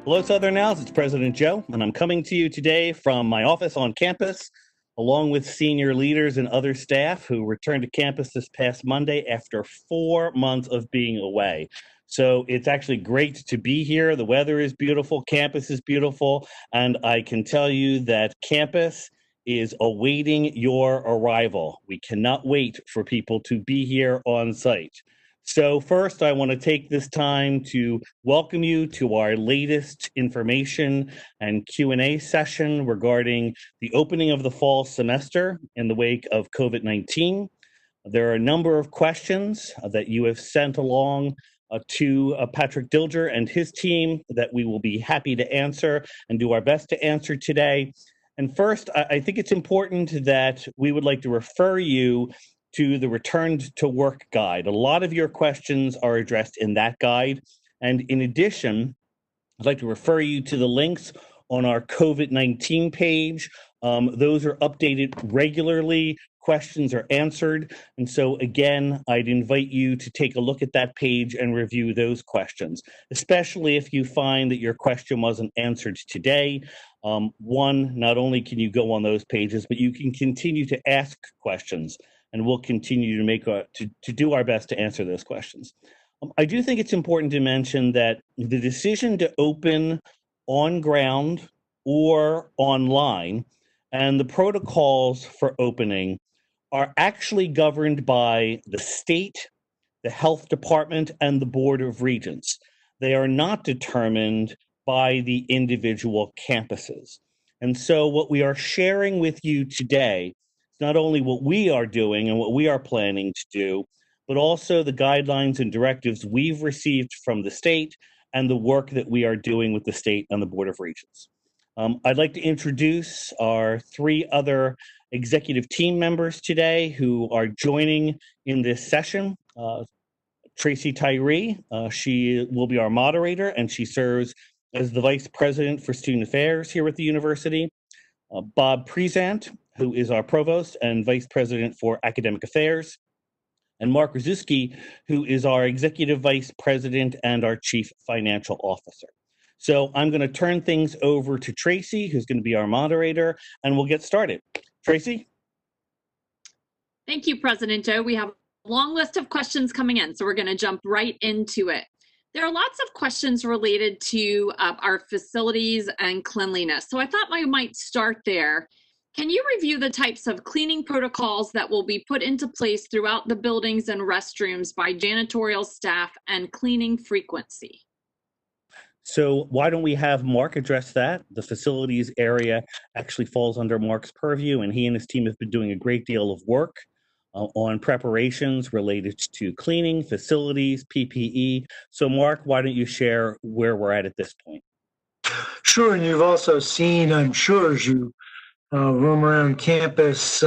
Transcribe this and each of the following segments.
Hello, Southern Owls. It's President Joe, and I'm coming to you today from my office on campus, along with senior leaders and other staff who returned to campus this past Monday after 4 months of being away. So it's actually great to be here. The weather is beautiful, campus is beautiful, and I can tell you that campus is awaiting your arrival. We cannot wait for people to be here on site. So first, I want to take this time to welcome you to our latest information and Q&A session regarding the opening of the fall semester in the wake of COVID-19. There are a number of questions that you have sent along to Patrick Dilger and his team that we will be happy to answer and do our best to answer today. And first, I think it's important that we would like to refer you to the Returned to Work guide. A lot of your questions are addressed in that guide. And in addition, I'd like to refer you to the links on our COVID-19 page. Those are updated regularly. Questions are answered. And so again, I'd invite you to take a look at that page and review those questions, especially if you find that your question wasn't answered today. One, not only can you go on those pages, but you can continue to ask questions, and we'll continue to make to do our best to answer those questions. I do think it's important to mention that the decision to open on ground or online and the protocols for opening are actually governed by the state, the health department, and the Board of Regents. They are not determined by the individual campuses. And so what we are sharing with you today, not only what we are doing and what we are planning to do, but also the guidelines and directives we've received from the state and the work that we are doing with the state and the Board of Regents. I'd like to introduce our three other executive team members today who are joining in this session. Tracy Tyree, she will be our moderator, and she serves as the Vice President for Student Affairs here at the university. Bob Prezant, who is our Provost and Vice President for Academic Affairs, and Mark Rzuski, who is our Executive Vice President and our Chief Financial Officer. So I'm going to turn things over to Tracy, who's going to be our moderator, and we'll get started. Tracy? Thank you, President Joe. We have a long list of questions coming in, so we're going to jump right into it. There are lots of questions related to our facilities and cleanliness, so I thought I might start there. Can you review the types of cleaning protocols that will be put into place throughout the buildings and restrooms by janitorial staff and cleaning frequency? So why don't we have Mark address that? The facilities area actually falls under Mark's purview, and he and his team have been doing a great deal of work on preparations related to cleaning, facilities, PPE. So Mark, why don't you share where we're at this point? Sure, and you've also seen, I'm sure, as you roam around campus,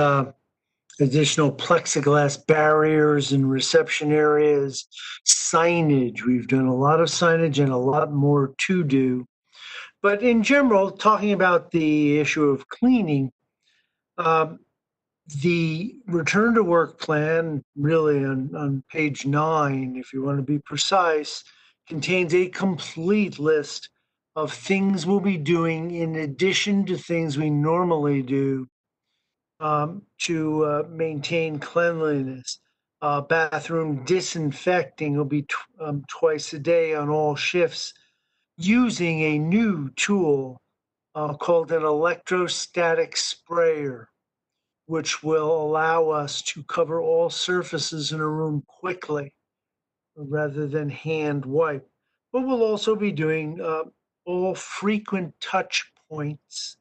additional plexiglass barriers in reception areas, signage. We've done a lot of signage and a lot more to do. But in general, talking about the issue of cleaning, the return to work plan, really on page 9, if you want to be precise, contains a complete list of things we'll be doing in addition to things we normally do to maintain cleanliness. Bathroom disinfecting will be twice a day on all shifts using a new tool called an electrostatic sprayer, which will allow us to cover all surfaces in a room quickly rather than hand wipe. But we'll also be doing all frequent touch points,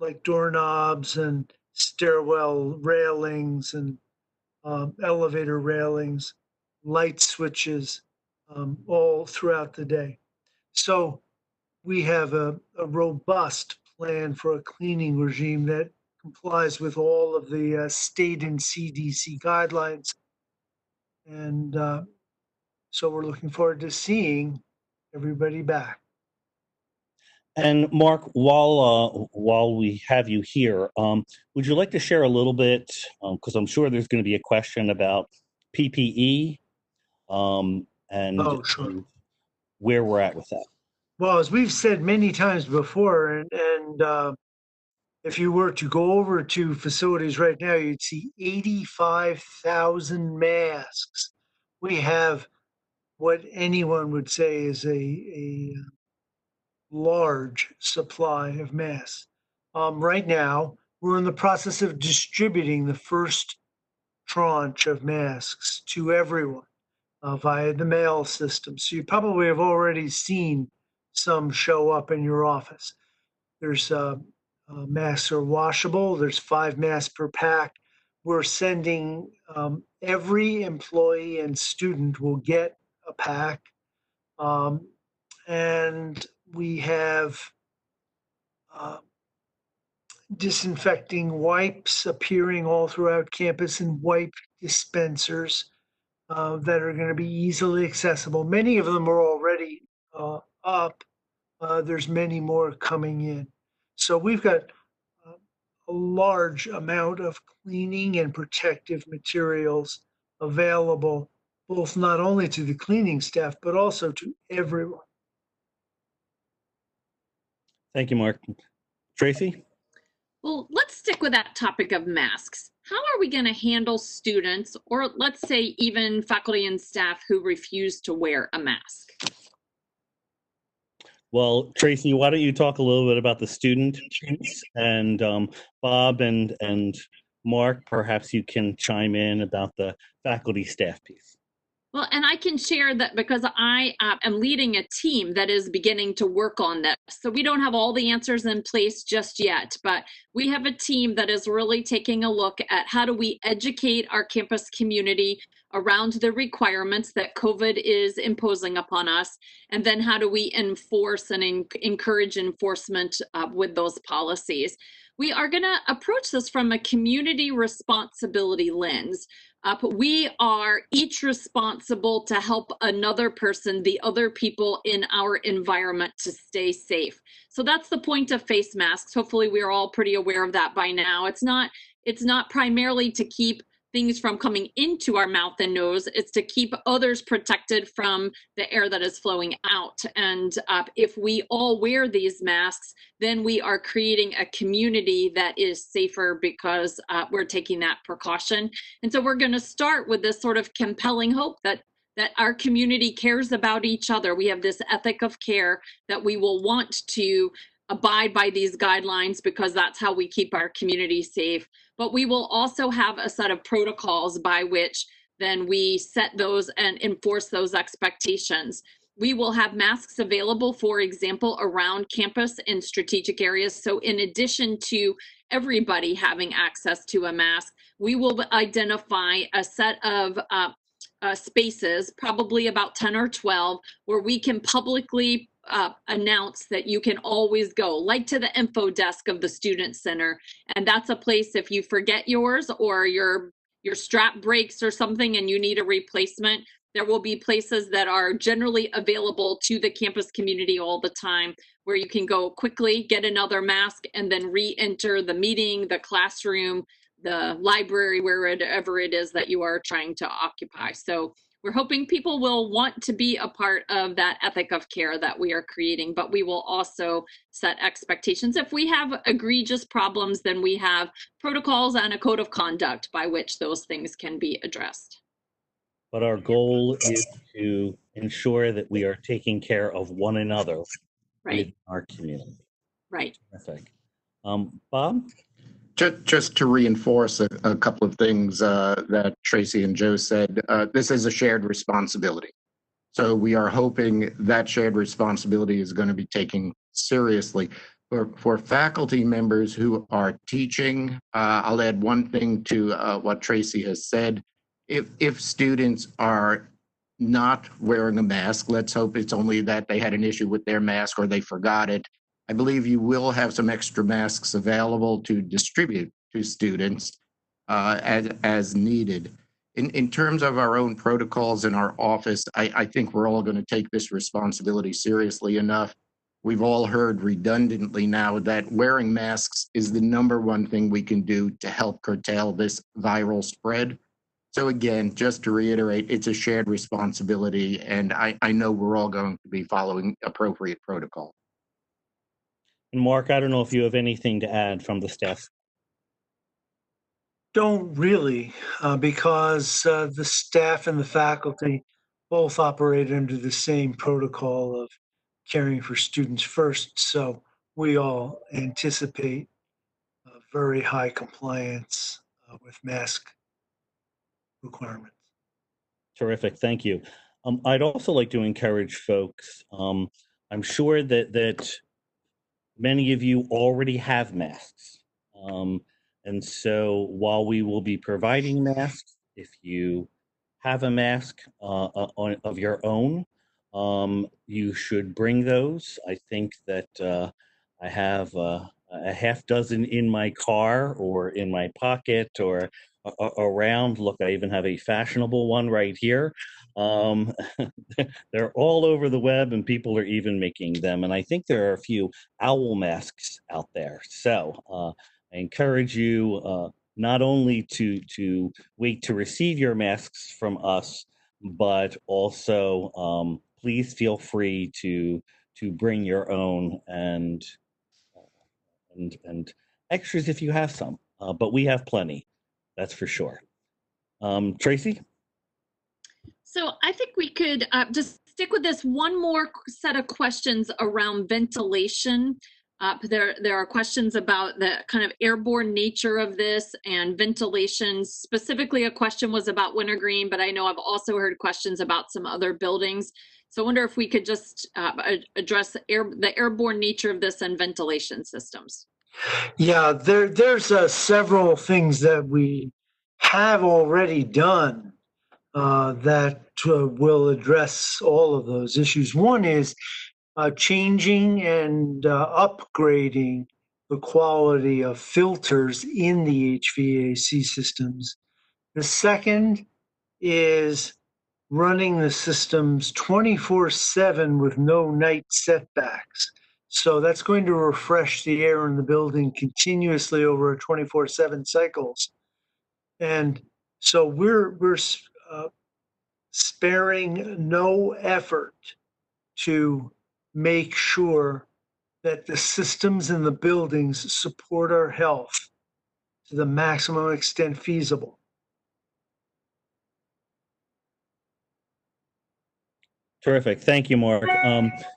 like doorknobs and stairwell railings and elevator railings, light switches, all throughout the day. So we have a robust plan for a cleaning regime that complies with all of the state and CDC guidelines. And so we're looking forward to seeing everybody back. And Mark, while we have you here, would you like to share a little bit, because I'm sure there's going to be a question about PPE and Sure. where we're at with that? Well, as we've said many times before, and if you were to go over to facilities right now, you'd see 85,000 masks. We have what anyone would say is a large supply of masks. Right now, we're in the process of distributing the first tranche of masks to everyone via the mail system. So you probably have already seen some show up in your office. There's masks are washable. There's 5 masks per pack. We're sending every employee and student will get a pack. And we have uh, disinfecting wipes appearing all throughout campus and wipe dispensers that are going to be easily accessible. Many of them are already up. There's many more coming in. So we've got uh, a large amount of cleaning and protective materials available, both not only to the cleaning staff, but also to everyone. Thank you, Mark. Tracy? Well, let's stick with that topic of masks. How are we going to handle students, or let's say even faculty and staff who refuse to wear a mask? Well, Tracy, why don't you talk a little bit about the student piece, and Bob and Mark, perhaps you can chime in about the faculty staff piece. Well, and I can share that because I am leading a team that is beginning to work on this. So we don't have all the answers in place just yet, but we have a team that is really taking a look at how do we educate our campus community around the requirements that COVID is imposing upon us, and then how do we enforce and encourage enforcement with those policies. We are going to approach this from a community responsibility lens. We are each responsible to help another person, the other people in our environment, to stay safe. So that's the point of face masks. Hopefully we're all pretty aware of that by now. It's not primarily to keep things from coming into our mouth and nose. It's to keep others protected from the air that is flowing out. And if we all wear these masks, then we are creating a community that is safer because we're taking that precaution. And so we're going to start with this sort of compelling hope that our community cares about each other. We have this ethic of care that we will want to abide by these guidelines because that's how we keep our community safe. But we will also have a set of protocols by which then we set those and enforce those expectations. We will have masks available, for example, around campus in strategic areas. So in addition to everybody having access to a mask, we will identify a set of spaces, probably about 10 or 12, where we can publicly announce that you can always go, like to the info desk of the student center. And that's a place if you forget yours or your strap breaks or something and you need a replacement, there will be places that are generally available to the campus community all the time where you can go quickly, get another mask, and then re-enter the meeting, the classroom, the library, wherever it is that you are trying to occupy. So we're hoping people will want to be a part of that ethic of care that we are creating, but we will also set expectations. If we have egregious problems, then we have protocols and a code of conduct by which those things can be addressed. But our goal is to ensure that we are taking care of one another in our community. Right. Terrific. Bob? Just to reinforce a couple of things that Tracy and Joe said, this is a shared responsibility. So we are hoping that shared responsibility is going to be taken seriously. For faculty members who are teaching, I'll add one thing to what Tracy has said. If students are not wearing a mask, let's hope it's only that they had an issue with their mask or they forgot it. I believe you will have some extra masks available to distribute to students as needed. In terms of our own protocols in our office, I think we're all going to take this responsibility seriously enough. We've all heard redundantly now that wearing masks is the #1 thing we can do to help curtail this viral spread. So again, just to reiterate, it's a shared responsibility, and I know we're all going to be following appropriate protocol. And Mark, I don't know if you have anything to add from the staff. Don't really, because the staff and the faculty both operate under the same protocol of caring for students first. So we all anticipate very high compliance with mask requirements. Terrific, thank you. I'd also like to encourage folks. I'm sure that many of you already have masks. And so while we will be providing masks, if you have a mask of your own, you should bring those. I think that I have a half dozen in my car or in my pocket or around. Look, I even have a fashionable one right here. Um, they're all over the web and people are even making them. And I think there are a few owl masks out there. So I encourage you not only to wait to receive your masks from us, but also please feel free to bring your own and extras if you have some. But we have plenty, that's for sure. Tracy? So I think we could just stick with this one more set of questions around ventilation. There are questions about the kind of airborne nature of this and ventilation. Specifically, a question was about Wintergreen, but I know I've also heard questions about some other buildings. So I wonder if we could just address the airborne nature of this and ventilation systems. Yeah, there's several things that we have already done that will address all of those issues. One is changing and upgrading the quality of filters in the HVAC systems. The second is running the systems 24/7 with no night setbacks. So that's going to refresh the air in the building continuously over 24/7 cycles. And so we're sparing no effort to make sure that the systems in the buildings support our health to the maximum extent feasible. Terrific. Thank you, Mark.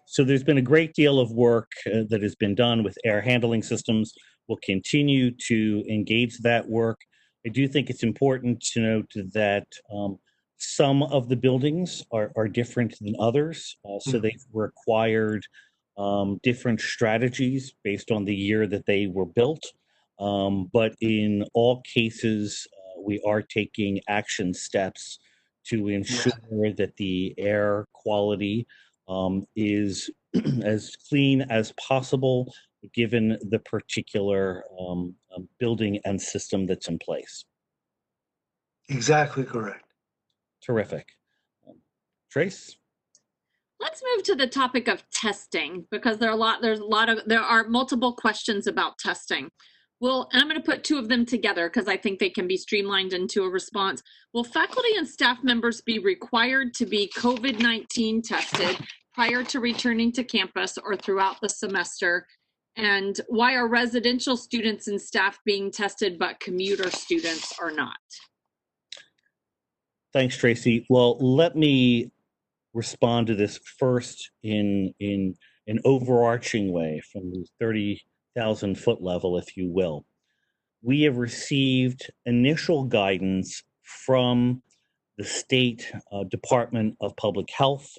So there's been a great deal of work that has been done with air handling systems. We'll continue to engage that work. I do think it's important to note that some of the buildings are different than others. So they've required different strategies based on the year that they were built. But in all cases, we are taking action steps to ensure that the air quality is as clean as possible, given the particular building and system that's in place. Exactly correct. Terrific. Trace? Let's move to the topic of testing because there are multiple questions about testing. Well, and I'm going to put two of them together because I think they can be streamlined into a response. Will faculty and staff members be required to be COVID-19 tested prior to returning to campus or throughout the semester? And why are residential students and staff being tested, but commuter students are not? Thanks, Tracy. Well, let me respond to this first in an overarching way from the 30,000 foot level, if you will. We have received initial guidance from the state Department of Public Health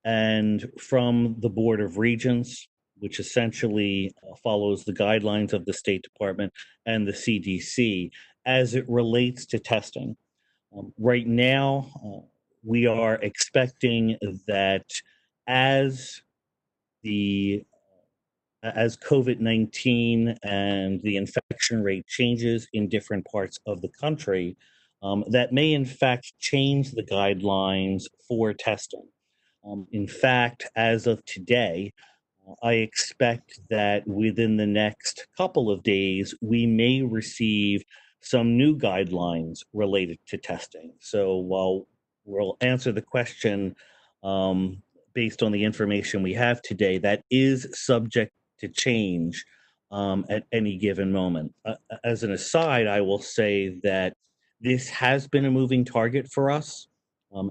and from the Board of Regents, which essentially follows the guidelines of the State Department and the CDC as it relates to testing. Right now, we are expecting that as COVID-19 and the infection rate changes in different parts of the country, that may in fact change the guidelines for testing. In fact, as of today, I expect that within the next couple of days, we may receive some new guidelines related to testing. So while we'll answer the question based on the information we have today, that is subject to change at any given moment. As an aside, I will say that this has been a moving target for us.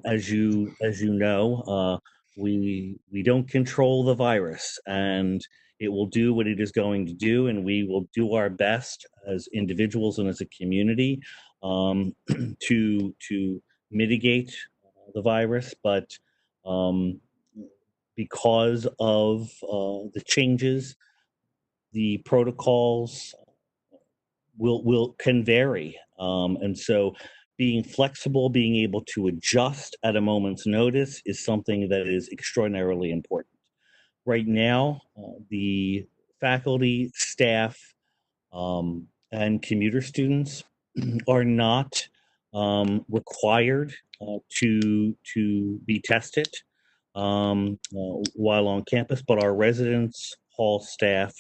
As you know, we don't control the virus, and it will do what it is going to do, and we will do our best as individuals and as a community to mitigate the virus. But because of the changes, the protocols can vary, and so being flexible, being able to adjust at a moment's notice is something that is extraordinarily important. Right now, the faculty, staff, and commuter students are not required to be tested while on campus, but our residents, hall staff,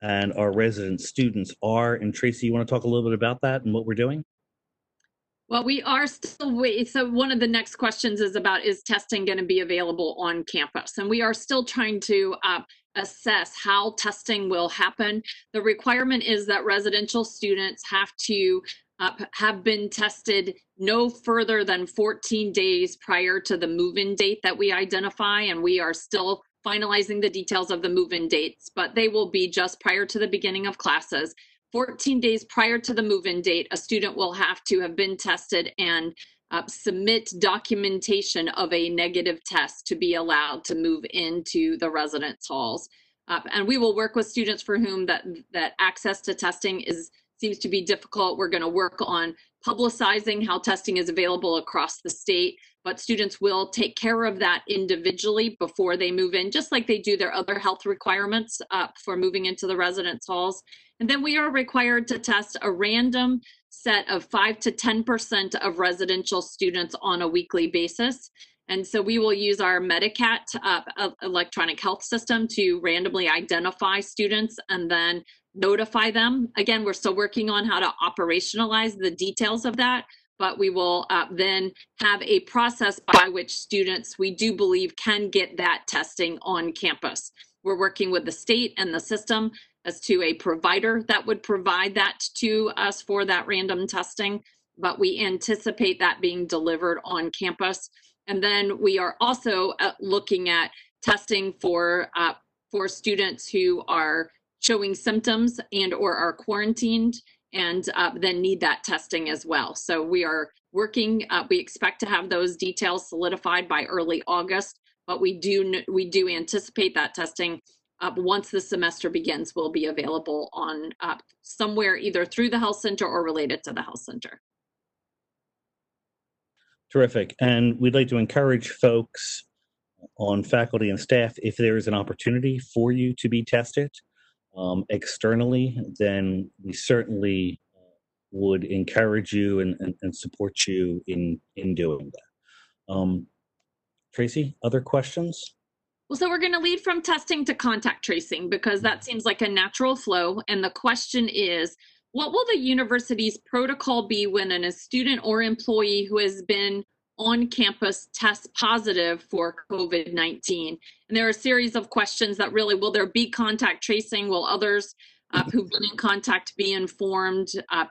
and our resident students are. And Tracy, you want to talk a little bit about that and what we're doing? Well, we are still waiting. So one of the next questions is about, is testing going to be available on campus? And we are still trying to assess how testing will happen. The requirement is that residential students have to have been tested no further than 14 days prior to the move-in date that we identify. And we are still finalizing the details of the move-in dates, but they will be just prior to the beginning of classes. 14 days prior to the move-in date, a student will have to have been tested and submit documentation of a negative test to be allowed to move into the residence halls. And we will work with students for whom that access to testing seems to be difficult. We're going to work on publicizing how testing is available across the state, but students will take care of that individually before they move in, just like they do their other health requirements for moving into the residence halls. And then we are required to test a random set of 5 to 10% of residential students on a weekly basis. And so we will use our Medicat electronic health system to randomly identify students and then notify them. Again, we're still working on how to operationalize the details of that, but we will then have a process by which students, we do believe, can get that testing on campus. We're working with the state and the system as to a provider that would provide that to us for that random testing, but we anticipate that being delivered on campus. And then we are also looking at testing for students who are showing symptoms and or are quarantined and then need that testing as well. So we are working, we expect to have those details solidified by early August, but we do anticipate that testing once the semester begins will be available on somewhere either through the health center or related to the health center. Terrific. And we'd like to encourage folks on faculty and staff, if there is an opportunity for you to be tested externally, then we certainly would encourage you and support you in doing that. Tracy, other questions? Well, so we're going to lead from testing to contact tracing because that seems like a natural flow. And the question is, what will the university's protocol be when a student or employee who has been on campus tests positive for COVID-19? And there are a series of questions that really, will there be contact tracing? Will others who've been in contact be informed,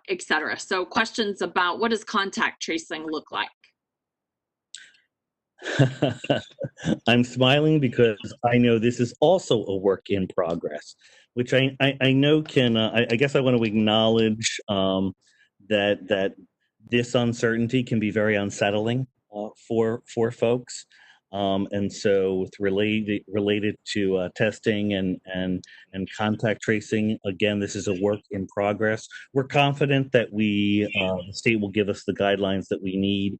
et cetera? So questions about what does contact tracing look like? I'm smiling because I know this is also a work in progress, which I know can, I guess I want to acknowledge that this uncertainty can be very unsettling for folks. And so with related to testing and contact tracing, again, this is a work in progress. We're confident that the state will give us the guidelines that we need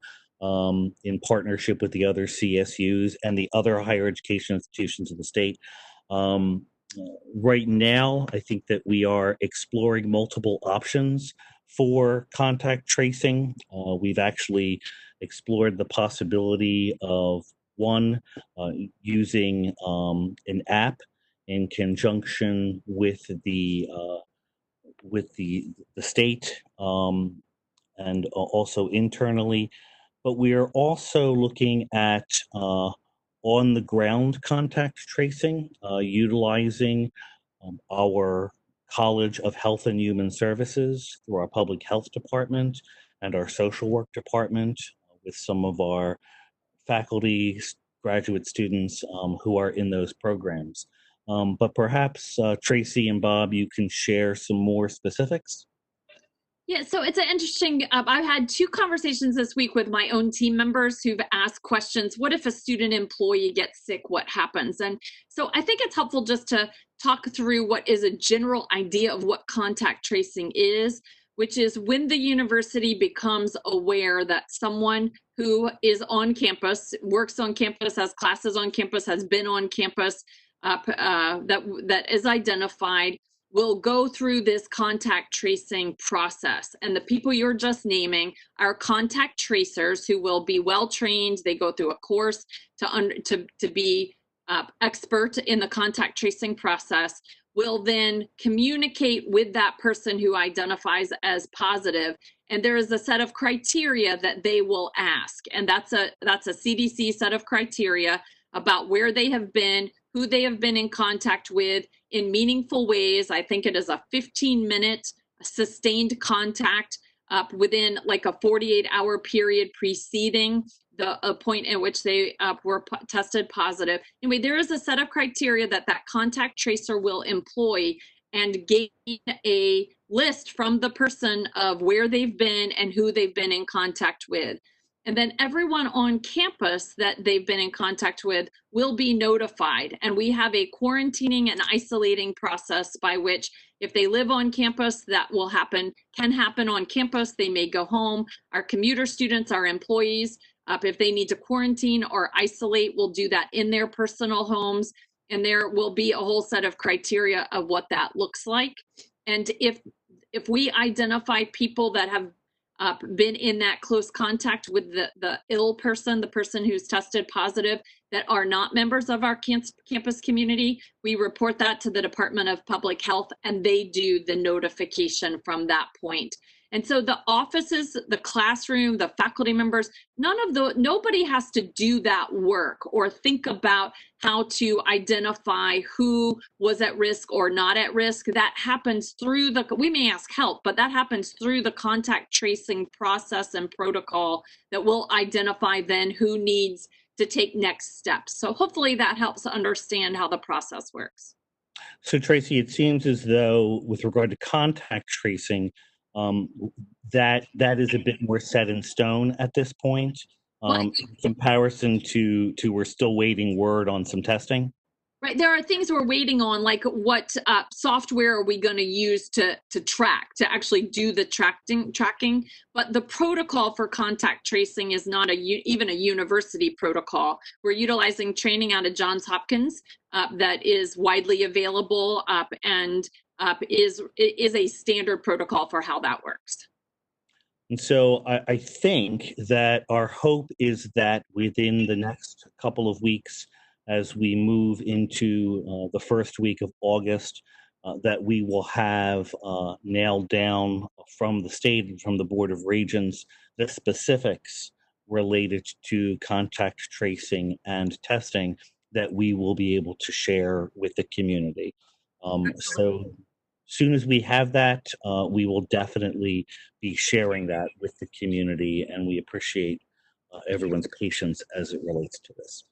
in partnership with the other CSUs and the other higher education institutions of the state. Right now, I think that we are exploring multiple options for contact tracing. We've actually explored the possibility of using an app in conjunction with the with the state and also internally. But we are also looking at on the ground contact tracing, utilizing our College of Health and Human Services through our public health department and our social work department with some of our faculty, graduate students who are in those programs. But perhaps Tracy and Bob, you can share some more specifics. Yeah, so it's an interesting, I've had 2 conversations this week with my own team members who've asked questions. What if a student employee gets sick? What happens? And so I think it's helpful just to talk through what is a general idea of what contact tracing is, which is when the university becomes aware that someone who is on campus, works on campus, has classes on campus, has been on campus, that is identified, will go through this contact tracing process. And the people you're just naming are contact tracers who will be well trained. They go through a course to be expert in the contact tracing process, will then communicate with that person who identifies as positive. And there is a set of criteria that they will ask. And that's a CDC set of criteria about where they have been, who they have been in contact with in meaningful ways. I think it is a 15-minute sustained contact within like a 48-hour period preceding the point at which they were tested positive. Anyway, there is a set of criteria that contact tracer will employ and gain a list from the person of where they've been and who they've been in contact with. And then everyone on campus that they've been in contact with will be notified. And we have a quarantining and isolating process by which if they live on campus, that can happen on campus. They may go home. Our commuter students, our employees, if they need to quarantine or isolate, will do that in their personal homes. And there will be a whole set of criteria of what that looks like. And if we identify people that have been in that close contact with the ill person, the person who's tested positive, that are not members of our campus community, we report that to the Department of Public Health and they do the notification from that point. And so the offices, the classroom, the faculty members, nobody has to do that work or think about how to identify who was at risk or not at risk. That happens through we may ask help, but that happens through the contact tracing process and protocol that will identify then who needs to take next steps. So hopefully that helps understand how the process works. So Tracy, it seems as though with regard to contact tracing, that is a bit more set in stone at this point, in comparison to we're still waiting word on some testing. Right, there are things we're waiting on, like what software are we going to use to actually do the tracking. But the protocol for contact tracing is not even a university protocol. We're utilizing training out of Johns Hopkins that is widely available and is a standard protocol for how that works. And so I think that our hope is that within the next couple of weeks, as we move into the first week of August, that we will have nailed down from the state and from the Board of Regents the specifics related to contact tracing and testing that we will be able to share with the community. So soon as we have that, we will definitely be sharing that with the community, and we appreciate everyone's patience as it relates to this.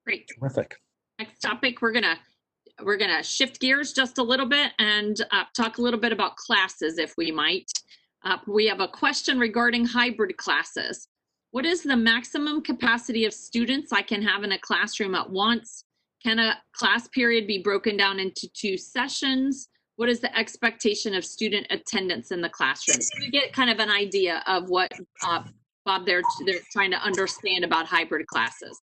Great. Terrific. Next topic, we're gonna shift gears just a little bit and talk a little bit about classes, if we might. We have a question regarding hybrid classes. What is the maximum capacity of students I can have in a classroom at once? Can a class period be broken down into 2 sessions? What is the expectation of student attendance in the classroom? So you get kind of an idea of what, Bob, they're trying to understand about hybrid classes.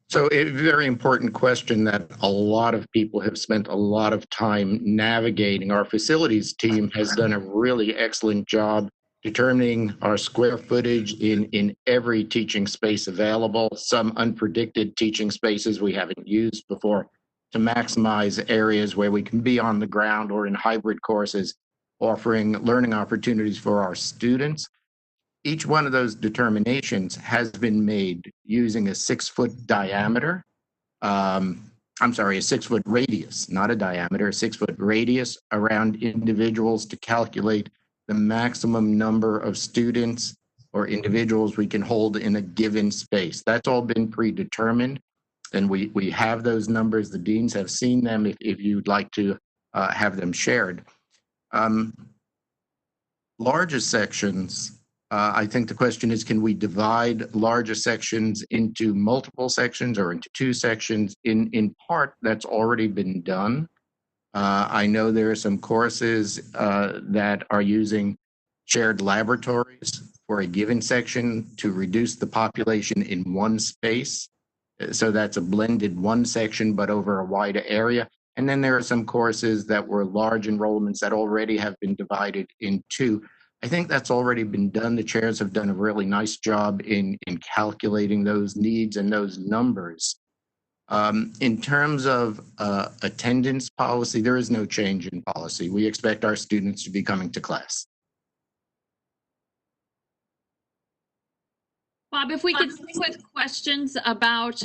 So a very important question that a lot of people have spent a lot of time navigating. Our facilities team has done a really excellent job determining our square footage in every teaching space available, some unpredicted teaching spaces we haven't used before. to maximize areas where we can be on the ground or in hybrid courses, offering learning opportunities for our students. Each one of those determinations has been made using a 6-foot diameter. I'm sorry, a 6-foot radius, not a diameter, a 6-foot radius around individuals to calculate the maximum number of students or individuals we can hold in a given space. That's all been predetermined, and we have those numbers. The deans have seen them if you'd like to have them shared. Larger sections, I think the question is, can we divide larger sections into multiple sections or into 2 sections? In part, that's already been done. I know there are some courses that are using shared laboratories for a given section to reduce the population in one space. So that's a blended one section, but over a wider area. And then there are some courses that were large enrollments that already have been divided in 2. I think that's already been done. The chairs have done a really nice job in calculating those needs and those numbers. In terms of attendance policy, there is no change in policy. We expect our students to be coming to class. Bob, if we could stick with questions about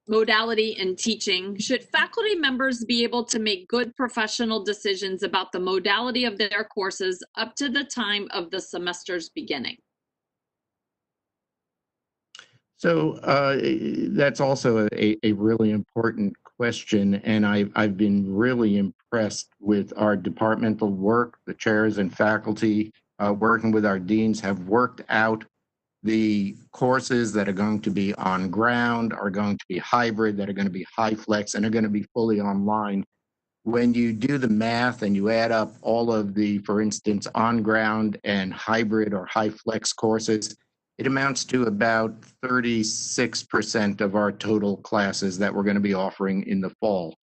modality in teaching, should faculty members be able to make good professional decisions about the modality of their courses up to the time of the semester's beginning? So that's also a really important question, and I've been really impressed with our departmental work. The chairs and faculty working with our deans have worked out the courses that are going to be on ground, are going to be hybrid, that are going to be high flex, and are going to be fully online. When you do the math and you add up all of the, for instance, on ground and hybrid or high flex courses, it amounts to about 36% of our total classes that we're going to be offering in the fall.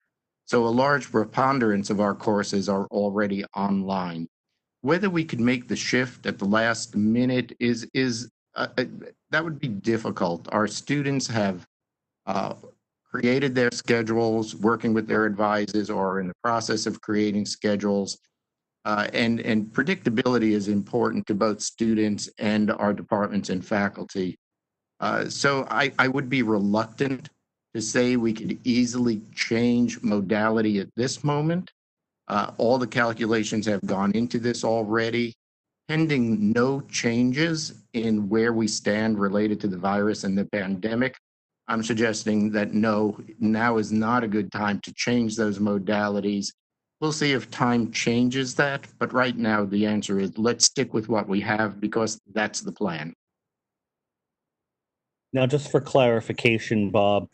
So a large preponderance of our courses are already online. Whether we could make the shift at the last minute is that would be difficult. Our students have created their schedules, working with their advisors, or in the process of creating schedules. And predictability is important to both students and our departments and faculty. So I would be reluctant to say we could easily change modality at this moment. All the calculations have gone into this already. Pending no changes in where we stand related to the virus and the pandemic, I'm suggesting that no, now is not a good time to change those modalities. We'll see if time changes that, but right now the answer is let's stick with what we have because that's the plan. Now, just for clarification, Bob,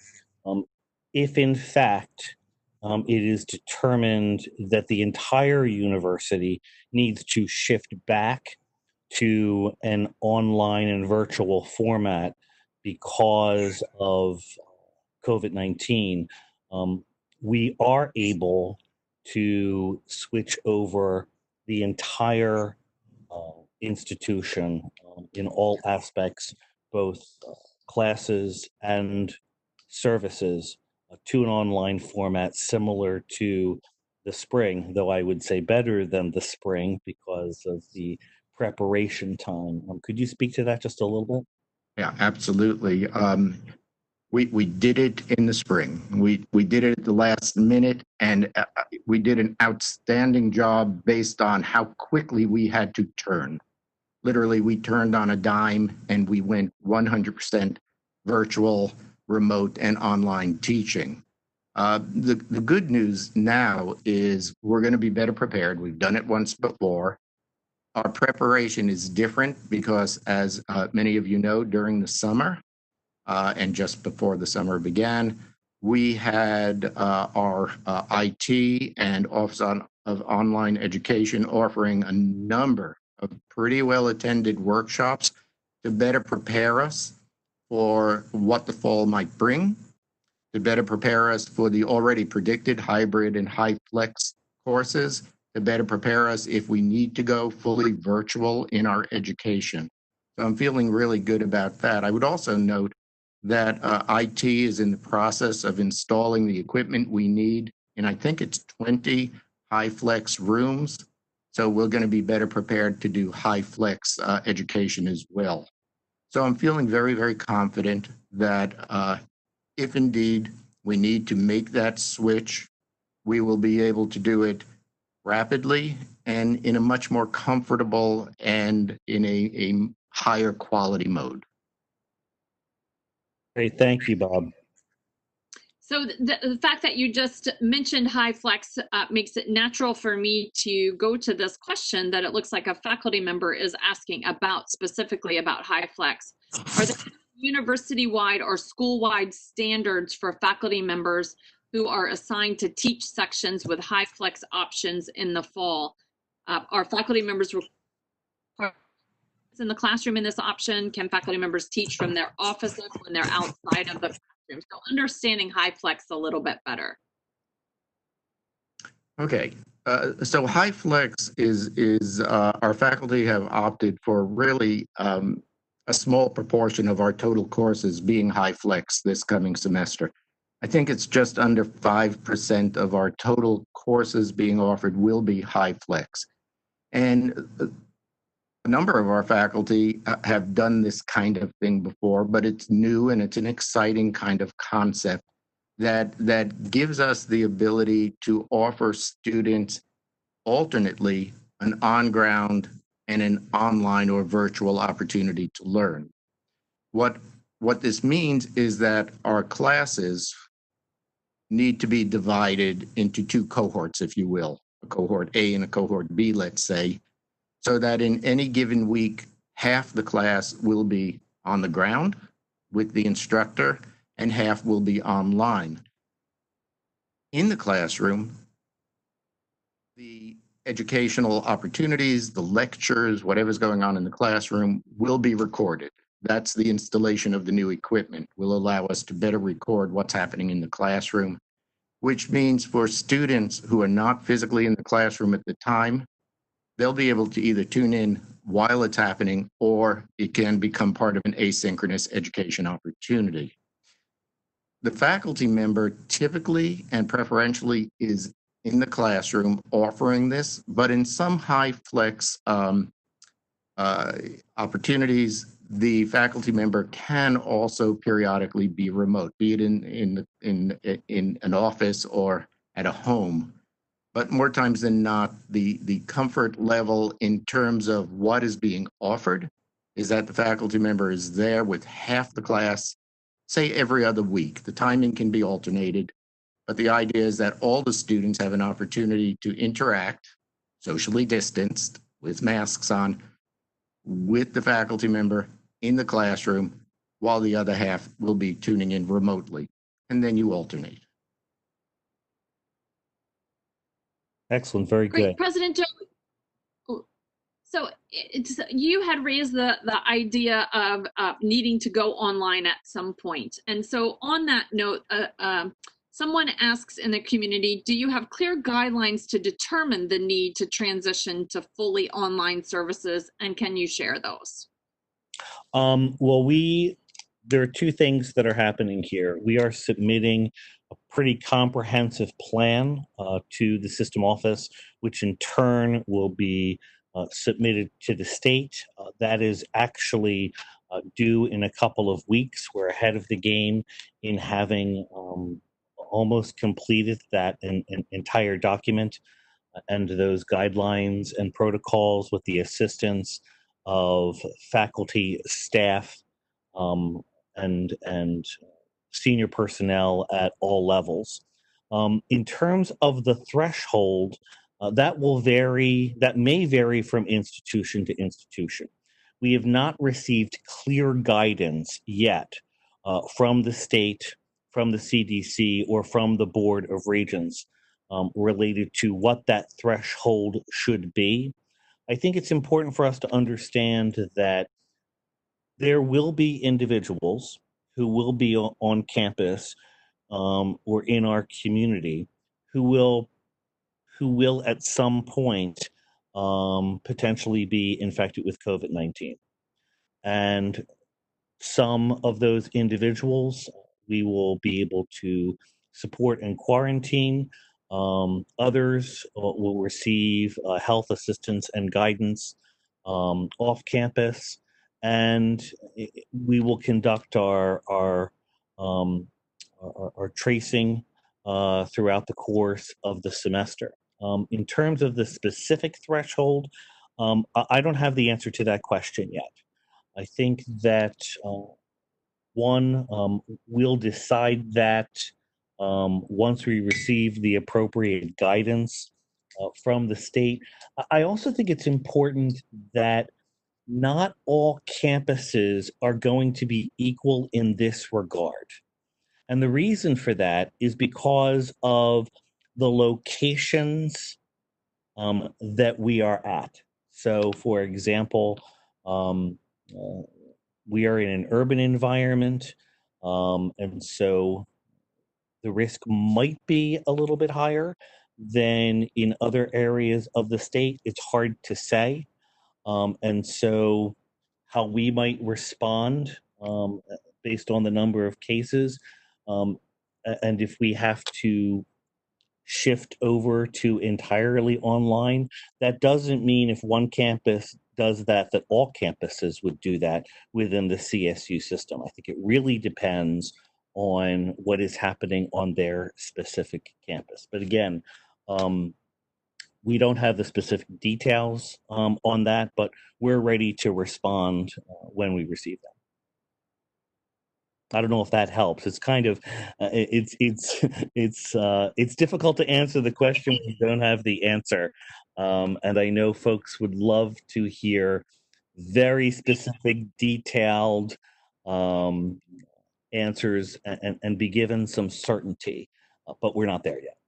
if in fact it is determined that the entire university needs to shift back to an online and virtual format because of COVID-19, we are able to switch over the entire institution in all aspects, both classes and services, to an online format similar to the spring, though I would say better than the spring because of the preparation time. Could you speak to that just a little bit? Yeah, absolutely. We did it in the spring. We did it at the last minute, and we did an outstanding job based on how quickly we had to turn. Literally, we turned on a dime and we went 100% virtual, remote, and online teaching. The good news now is we're going to be better prepared. We've done it once before. Our preparation is different because, as many of you know, during the summer and just before the summer began, we had our IT and Office of Online Education offering a number of pretty well-attended workshops to better prepare us for what the fall might bring, to better prepare us for the already predicted hybrid and high flex courses, to better prepare us if we need to go fully virtual in our education. So I'm feeling really good about that. I would also note that IT is in the process of installing the equipment we need, and I think it's 20 high flex rooms. So we're going to be better prepared to do high flex education as well. So I'm feeling very, very confident that if indeed we need to make that switch, we will be able to do it rapidly and in a much more comfortable and in a higher quality mode. Great, thank you, Bob. So the fact that you just mentioned high flex makes it natural for me to go to this question that it looks like a faculty member is asking about, specifically about high flex. Are there university-wide or school-wide standards for faculty members who are assigned to teach sections with high flex options in the fall? Are faculty members required in the classroom in this option? Can faculty members teach from their offices when they're outside of the classroom? So understanding high flex a little bit better. Okay, so high flex is our faculty have opted for really a small proportion of our total courses being high flex this coming semester. I think it's just under 5% of our total courses being offered will be high flex. And a number of our faculty have done this kind of thing before, but it's new and it's an exciting kind of concept that gives us the ability to offer students alternately an on-ground and an online or virtual opportunity to learn. What this means is that our classes need to be divided into two cohorts, if you will, a cohort A and a cohort B, let's say, so that in any given week, half the class will be on the ground with the instructor and half will be online. In the classroom, the educational opportunities, the lectures, whatever's going on in the classroom will be recorded. That's the installation of the new equipment will allow us to better record what's happening in the classroom, which means for students who are not physically in the classroom at the time, they'll be able to either tune in while it's happening or it can become part of an asynchronous education opportunity. The faculty member typically and preferentially is in the classroom offering this, but in some high flex opportunities, the faculty member can also periodically be remote, be it in an office or at a home. But more times than not, the comfort level in terms of what is being offered is that the faculty member is there with half the class, say every other week. The timing can be alternated, but the idea is that all the students have an opportunity to interact, socially distanced, with masks on, with the faculty member in the classroom, while the other half will be tuning in remotely, and then you alternate. Excellent, very Great, good. President Joe. So you had raised the idea of needing to go online at some point. And so on that note, someone asks in the community, do you have clear guidelines to determine the need to transition to fully online services? And can you share those? Well, there are two things that are happening here. We are submitting a pretty comprehensive plan to the system office, which in turn will be submitted to the state. That is actually due in a couple of weeks. We're ahead of the game in having almost completed that an entire document and those guidelines and protocols with the assistance of faculty, staff, and senior personnel at all levels. In terms of the threshold, that may vary from institution to institution. We have not received clear guidance yet from the state, from the CDC, or from the Board of Regents related to what that threshold should be. I think it's important for us to understand that there will be individuals who will be on campus or in our community who will at some point potentially be infected with COVID-19. And some of those individuals we will be able to support and quarantine. Others will receive health assistance and guidance off campus, and we will conduct our tracing throughout the course of the semester. In terms of the specific threshold, I don't have the answer to that question yet. I think that we'll decide that once we receive the appropriate guidance from the state. I also think it's important that not all campuses are going to be equal in this regard. And the reason for that is because of the locations that we are at. So, for example, we are in an urban environment, and so the risk might be a little bit higher than in other areas of the state. It's hard to say. And so how we might respond based on the number of cases, and if we have to shift over to entirely online, that doesn't mean if one campus does that, that all campuses would do that within the CSU system. I think it really depends on what is happening on their specific campus. But again, we don't have the specific details on that, but we're ready to respond when we receive them. I don't know if that helps. It's kind of it's difficult to answer the question when you don't have the answer, and I know folks would love to hear very specific, detailed answers and be given some certainty, but we're not there yet.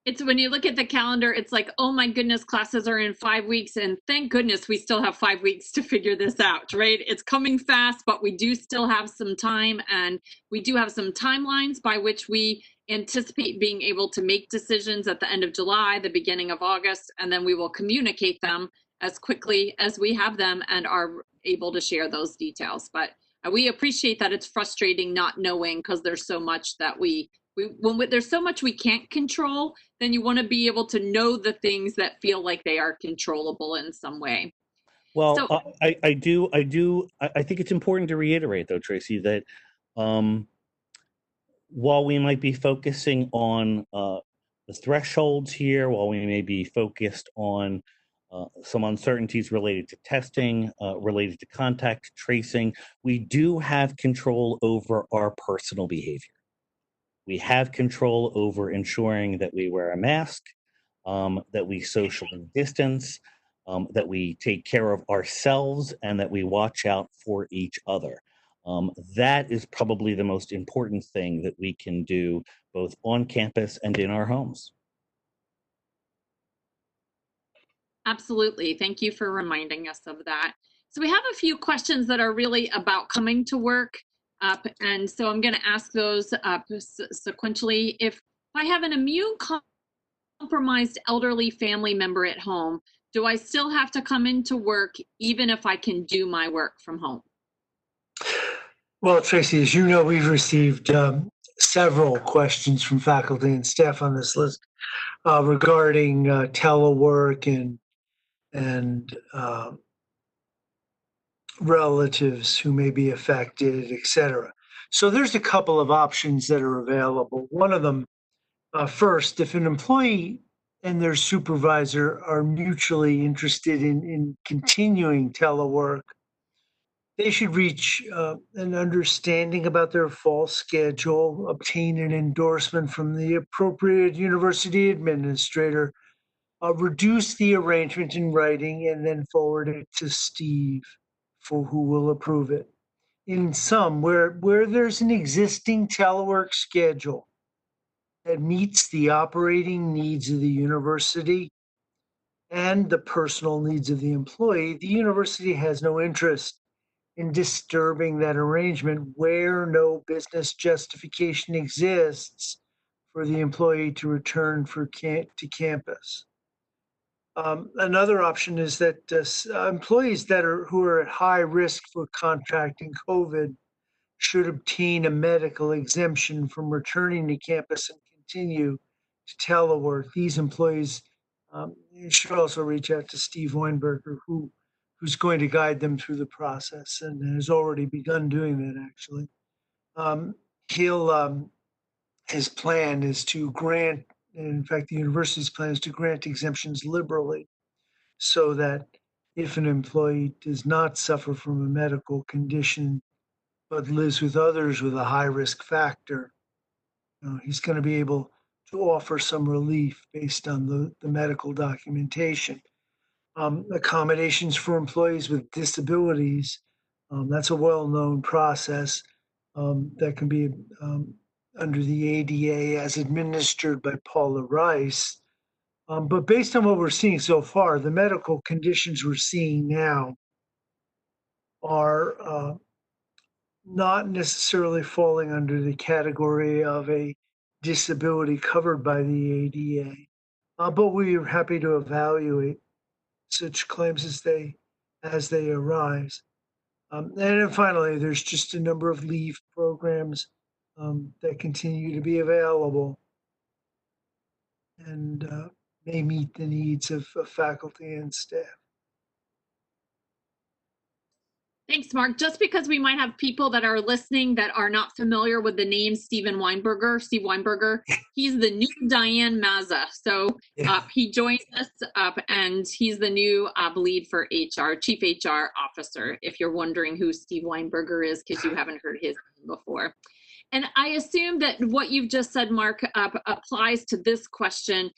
It's when you look at the calendar, it's like, oh my goodness, classes are in 5 weeks. And thank goodness we still have 5 weeks to figure this out, right? It's coming fast, but we do still have some time. And we do have some timelines by which we anticipate being able to make decisions at the end of July, the beginning of August, and then we will communicate them as quickly as we have them and are able to share those details. But we appreciate that it's frustrating not knowing, because there's so much that when there's so much we can't control, then you want to be able to know the things that feel like they are controllable in some way. Well, So, I think it's important to reiterate, though, Tracy, that while we might be focusing on the thresholds here, while we may be focused on some uncertainties related to testing, related to contact tracing, we do have control over our personal behavior. We have control over ensuring that we wear a mask, that we socially distance, that we take care of ourselves, and that we watch out for each other. That is probably the most important thing that we can do both on campus and in our homes. absolutely. Thank you for reminding us of that. So we have a few questions that are really about coming to work. And so I'm going to ask those sequentially. If I have an immune compromised elderly family member at home, do I still have to come into work even if I can do my work from home? Well, Tracy, as you know, we've received several questions from faculty and staff on this list regarding telework and relatives who may be affected, et cetera. So there's a couple of options that are available. One of them, first, if an employee and their supervisor are mutually interested in continuing telework, they should reach an understanding about their fall schedule, obtain an endorsement from the appropriate university administrator, reduce the arrangement in writing, and then forward it to Steve for who will approve it. In sum, where there's an existing telework schedule that meets the operating needs of the university and the personal needs of the employee, the university has no interest in disturbing that arrangement where no business justification exists for the employee to return to campus. Another option is that employees who are at high risk for contracting COVID should obtain a medical exemption from returning to campus and continue to telework. These employees should also reach out to Steve Weinberger, who's going to guide them through the process and has already begun doing that, actually. Um, his plan is to grant, in fact, the university's plan is to grant exemptions liberally so that if an employee does not suffer from a medical condition but lives with others with a high risk factor, he's going to be able to offer some relief based on the medical documentation. Accommodations for employees with disabilities, that's a well-known process that can be under the ADA as administered by Paula Rice. But based on what we're seeing so far, the medical conditions we're seeing now are not necessarily falling under the category of a disability covered by the ADA. But we are happy to evaluate such claims as they arise. And then finally, there's just a number of leave programs that continue to be available and may meet the needs of faculty and staff. Thanks, Mark. Just because we might have people that are listening that are not familiar with the name Steve Weinberger, he's the new Diane Mazza. So he joined us and he's the new lead for HR, Chief HR Officer, if you're wondering who Steve Weinberger is, because you haven't heard his name before. And I assume that what you've just said, Mark, applies to this question.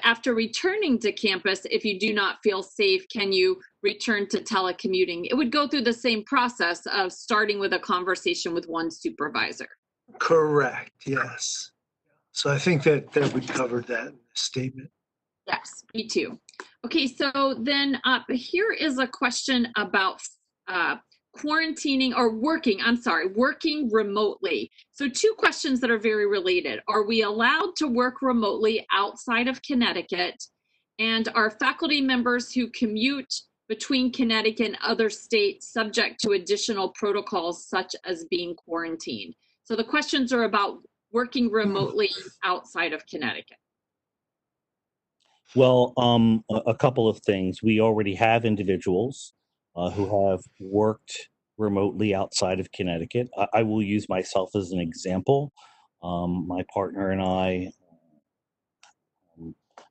After returning to campus, if you do not feel safe, can you return to telecommuting? It would go through the same process of starting with a conversation with one supervisor. Correct, yes. So I think that we covered that in the statement. Yes, me too. Okay, so then here is a question about quarantining or working remotely. So two questions that are very related. Are we allowed to work remotely outside of Connecticut? And are faculty members who commute between Connecticut and other states subject to additional protocols such as being quarantined? So the questions are about working remotely outside of Connecticut. Well, a couple of things. We already have individuals who have worked remotely outside of Connecticut. I will use myself as an example. My partner and I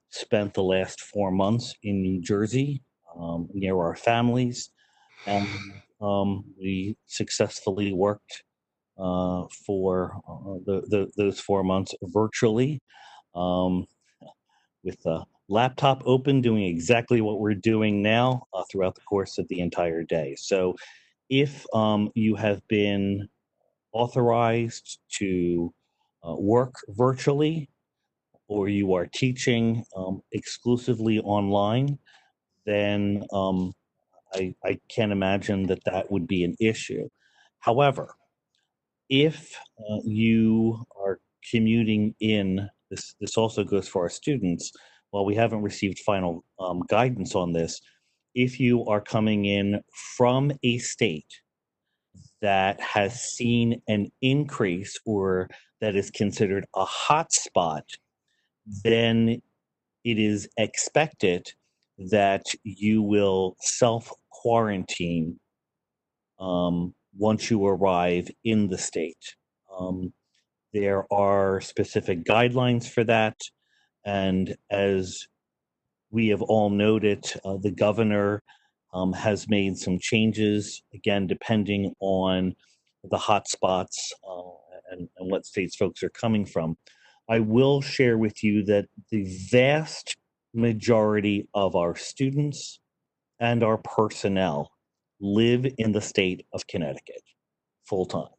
spent the last 4 months in New Jersey near our families, and we successfully worked for those 4 months virtually with a laptop open, doing exactly what we're doing now throughout the course of the entire day. So if you have been authorized to work virtually, or you are teaching exclusively online, then I can't imagine that would be an issue. However, if you are commuting in, this also goes for our students, while we haven't received final guidance on this, if you are coming in from a state that has seen an increase or that is considered a hot spot, then it is expected that you will self-quarantine once you arrive in the state. There are specific guidelines for that, and as we have all noted, the governor has made some changes, again, depending on the hot spots and what states folks are coming from. I will share with you that the vast majority of our students and our personnel live in the state of Connecticut full-time,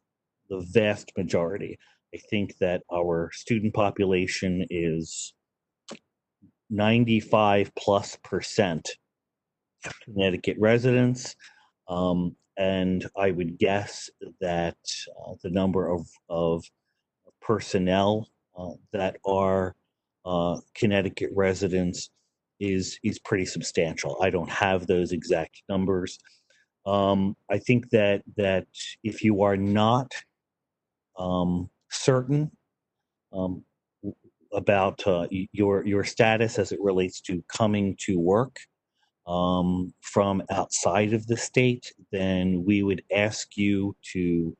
the vast majority. I think that our student population is 95+% Connecticut residents, and I would guess that the number of personnel that are Connecticut residents is pretty substantial. I don't have those exact numbers. I think that if you are not certain about your status as it relates to coming to work from outside of the state, then we would ask you to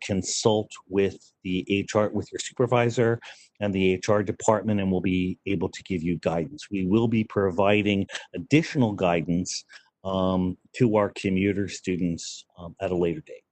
consult with the HR, with your supervisor and the HR department, and we'll be able to give you guidance. We will be providing additional guidance to our commuter students at a later date.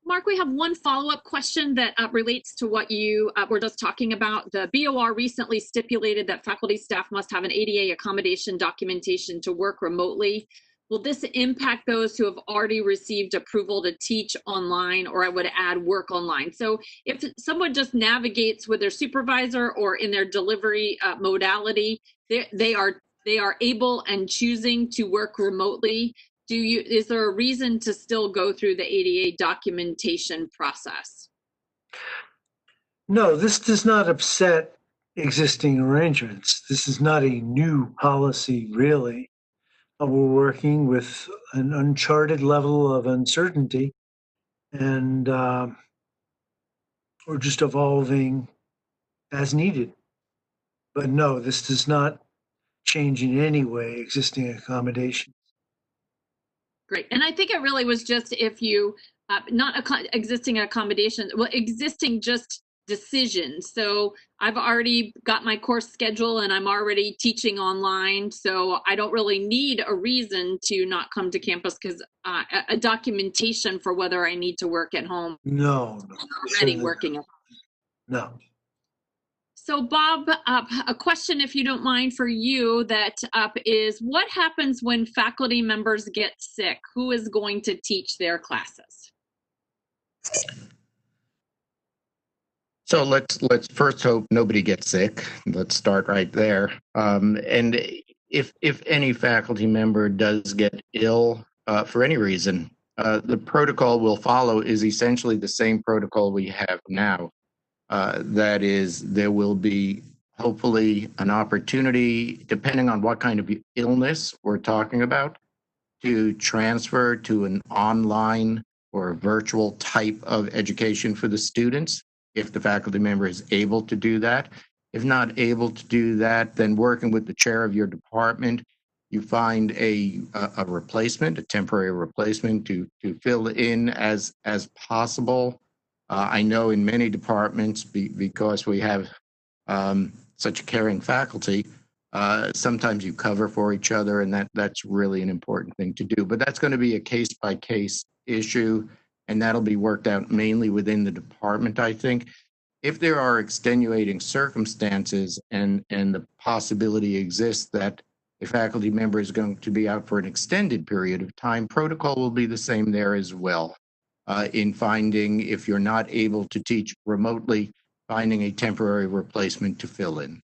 Mark, we have one follow-up question that relates to what you were just talking about. The BOR recently stipulated that faculty staff must have an ADA accommodation documentation to work remotely. Will this impact those who have already received approval to teach online, or I would add work online? So if someone just navigates with their supervisor or in their delivery modality, they are able and choosing to work remotely, is there a reason to still go through the ADA documentation process? No, this does not upset existing arrangements. This is not a new policy, really. We're working with an uncharted level of uncertainty, and we're just evolving as needed. But no, this does not change in any way existing accommodations. Great. And I think it really was just if you, existing accommodations, well, existing just decisions. So I've already got my course schedule and I'm already teaching online. So I don't really need a reason to not come to campus because a documentation for whether I need to work at home. No. Already working at home. No. So Bob, a question, if you don't mind, for you that is, what happens when faculty members get sick? Who is going to teach their classes? So let's first hope nobody gets sick. Let's start right there. And if any faculty member does get ill for any reason, the protocol we'll follow is essentially the same protocol we have now. That is, there will be hopefully an opportunity, depending on what kind of illness we're talking about, to transfer to an online or virtual type of education for the students, if the faculty member is able to do that. If not able to do that, then working with the chair of your department, you find a replacement, a temporary replacement to fill in as possible. I know in many departments, because we have such caring faculty, sometimes you cover for each other, and that's really an important thing to do. But that's going to be a case-by-case issue, and that'll be worked out mainly within the department, I think. If there are extenuating circumstances and the possibility exists that a faculty member is going to be out for an extended period of time, protocol will be the same there as well. In finding, if you're not able to teach remotely, finding a temporary replacement to fill in.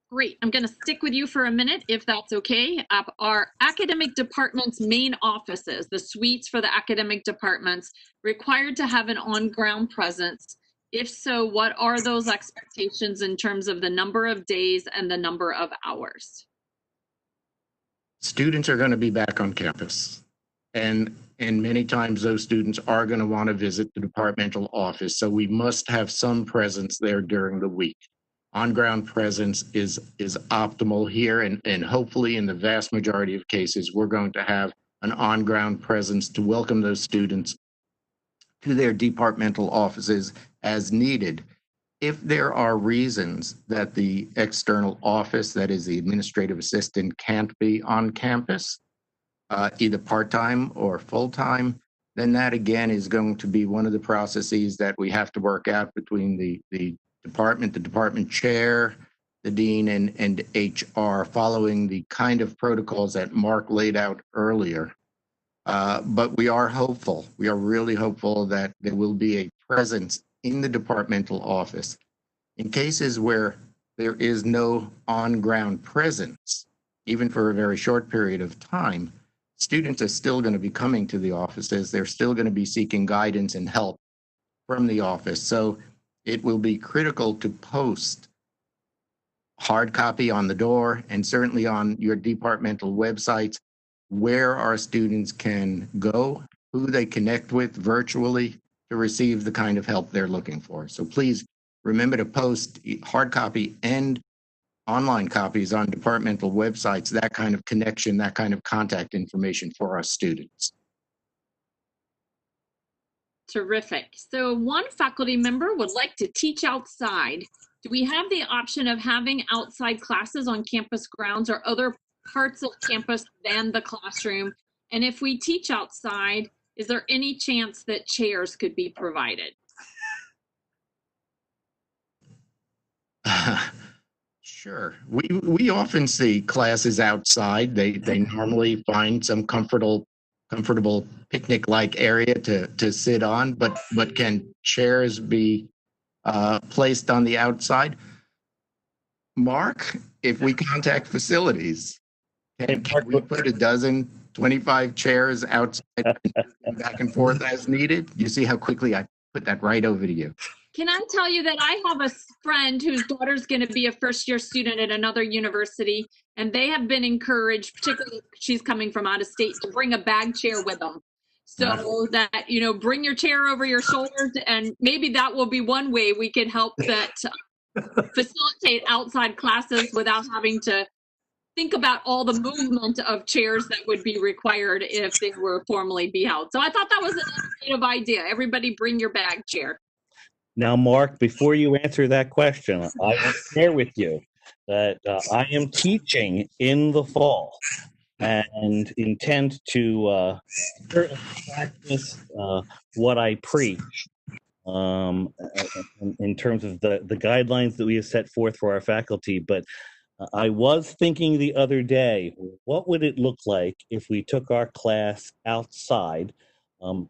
Great. I'm going to stick with you for a minute, if that's okay. Our academic department's main offices, the suites for the academic departments, required to have an on-ground presence? If so, what are those expectations in terms of the number of days and the number of hours? Students are going to be back on campus, and many times those students are going to want to visit the departmental office, so we must have some presence there during the week. On-ground presence is optimal here, and hopefully in the vast majority of cases, we're going to have an on-ground presence to welcome those students to their departmental offices as needed. If there are reasons that the external office, that is the administrative assistant, can't be on campus, either part-time or full-time, then that again is going to be one of the processes that we have to work out between the department chair, the dean, and HR, following the kind of protocols that Mark laid out earlier. But we are hopeful. We are really hopeful that there will be a presence in the departmental office. In cases where there is no on-ground presence, even for a very short period of time, students are still going to be coming to the offices. They're still going to be seeking guidance and help from the office. So it will be critical to post hard copy on the door and certainly on your departmental websites where our students can go, who they connect with virtually to receive the kind of help they're looking for. So please remember to post hard copy and online copies on departmental websites, that kind of connection, that kind of contact information for our students. Terrific. So one faculty member would like to teach outside. Do we have the option of having outside classes on campus grounds or other parts of campus than the classroom? And if we teach outside, is there any chance that chairs could be provided? Sure. We often see classes outside. They normally find some comfortable picnic-like area to sit on, but can chairs be placed on the outside? Mark, if we contact facilities, can we put 25 chairs outside back and forth as needed? You see how quickly I put that right over to you. Can I tell you that I have a friend whose daughter's going to be a first-year student at another university, and they have been encouraged, particularly if she's coming from out of state, to bring a bag chair with them. So that, you know, bring your chair over your shoulders, and maybe that will be one way we can help that facilitate outside classes without having to think about all the movement of chairs that would be required if they were formally be held. So I thought that was an innovative idea. Everybody bring your bag chair. Now, Mark, before you answer that question, I will share with you that I am teaching in the fall and intend to practice what I preach in terms of the guidelines that we have set forth for our faculty. But I was thinking the other day, what would it look like if we took our class outside,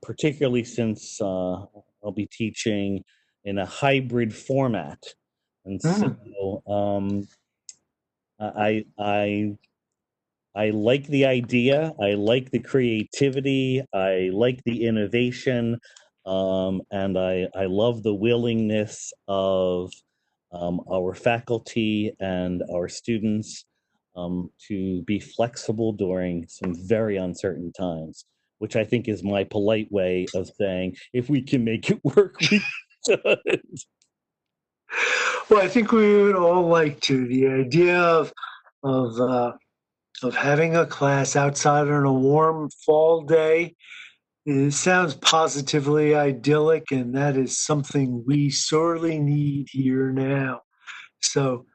particularly since I'll be teaching in a hybrid format. And so I like the idea. I like the creativity. I like the innovation. And I love the willingness of our faculty and our students to be flexible during some very uncertain times, which I think is my polite way of saying, if we can make it work, we should. Well, I think we would all like to. The idea of having a class outside on a warm fall day, it sounds positively idyllic, and that is something we sorely need here now. So,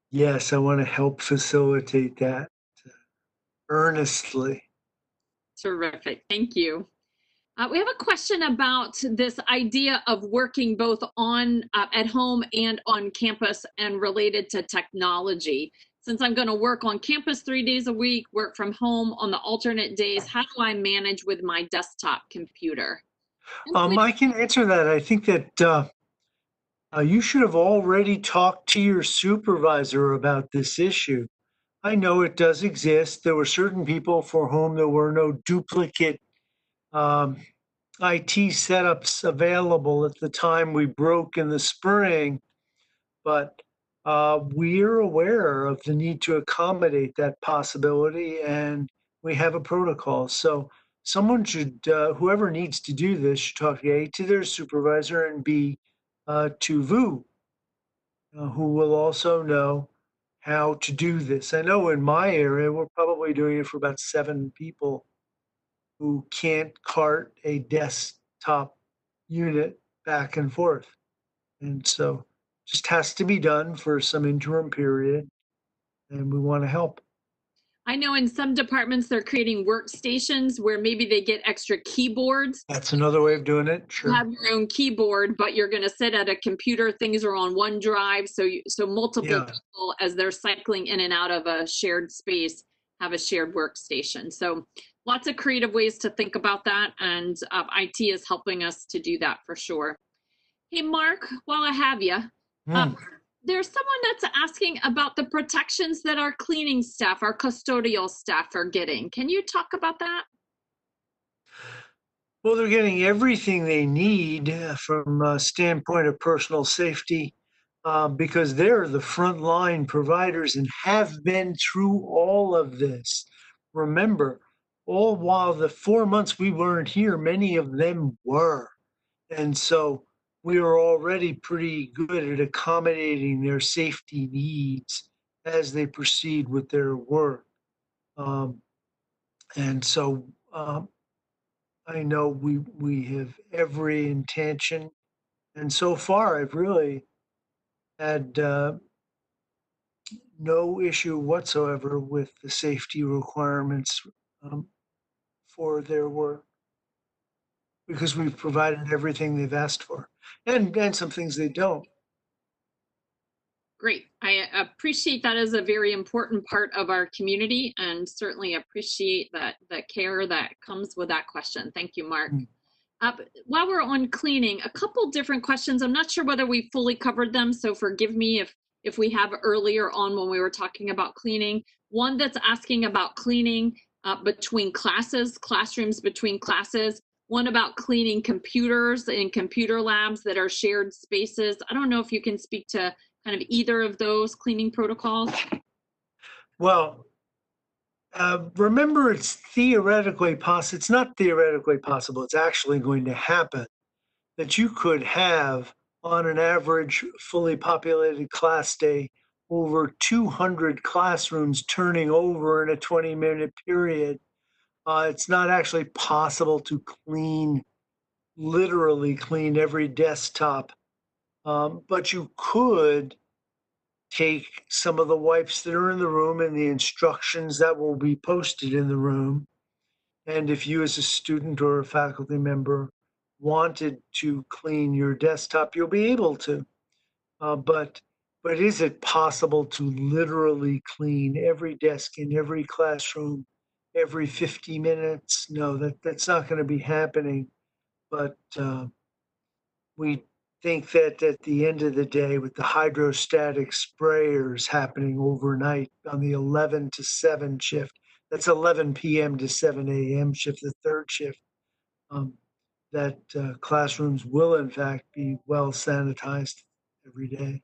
yes, I want to help facilitate that earnestly. Terrific. Thank you. We have a question about this idea of working both on at home and on campus and related to technology. Since I'm going to work on campus 3 days a week, work from home on the alternate days, how do I manage with my desktop computer? I can answer that. I think that you should have already talked to your supervisor about this issue. I know it does exist. There were certain people for whom there were no duplicate IT setups available at the time we broke in the spring, but we're aware of the need to accommodate that possibility, and we have a protocol. So someone should, whoever needs to do this, should talk A, to their supervisor, and B, to VU, who will also know how to do this. I know in my area, we're probably doing it for about 7 people who can't cart a desktop unit back and forth. And so just has to be done for some interim period, and we want to help. I know in some departments they're creating workstations where maybe they get extra keyboards. That's another way of doing it. Sure. You have your own keyboard, but you're going to sit at a computer. Things are on OneDrive, so multiple people, as they're cycling in and out of a shared space, have a shared workstation. So lots of creative ways to think about that, and IT is helping us to do that for sure. Hey, Mark, while I have you, there's someone that's asking about the protections that our cleaning staff, our custodial staff are getting. Can you talk about that? Well, they're getting everything they need from a standpoint of personal safety because they're the frontline providers and have been through all of this. Remember, all while the 4 months we weren't here, many of them were. And so we are already pretty good at accommodating their safety needs as they proceed with their work. And so I know we have every intention, and so far I've really had no issue whatsoever with the safety requirements for their work because we've provided everything they've asked for, and some things they don't. Great. I appreciate that as a very important part of our community, and certainly appreciate that the care that comes with that question. Thank you, Mark. While we're on cleaning, a couple different questions. I'm not sure whether we fully covered them, so forgive me if we have earlier on when we were talking about cleaning. One that's asking about cleaning between classes, classrooms between classes. One about cleaning computers in computer labs that are shared spaces. I don't know if you can speak to kind of either of those cleaning protocols. Well, remember, it's theoretically possible. It's not theoretically possible. It's actually going to happen that you could have, on an average fully populated class day, over 200 classrooms turning over in a 20-minute period. It's not actually possible to literally clean every desktop, but you could take some of the wipes that are in the room and the instructions that will be posted in the room. And if you as a student or a faculty member wanted to clean your desktop, you'll be able to. But is it possible to literally clean every desk in every classroom every 50 minutes? No, that's not going to be happening. But we think that at the end of the day, with the hydrostatic sprayers happening overnight on the 11 to 7 shift, that's 11 p.m. to 7 a.m. shift, the third shift, that classrooms will in fact be well sanitized every day.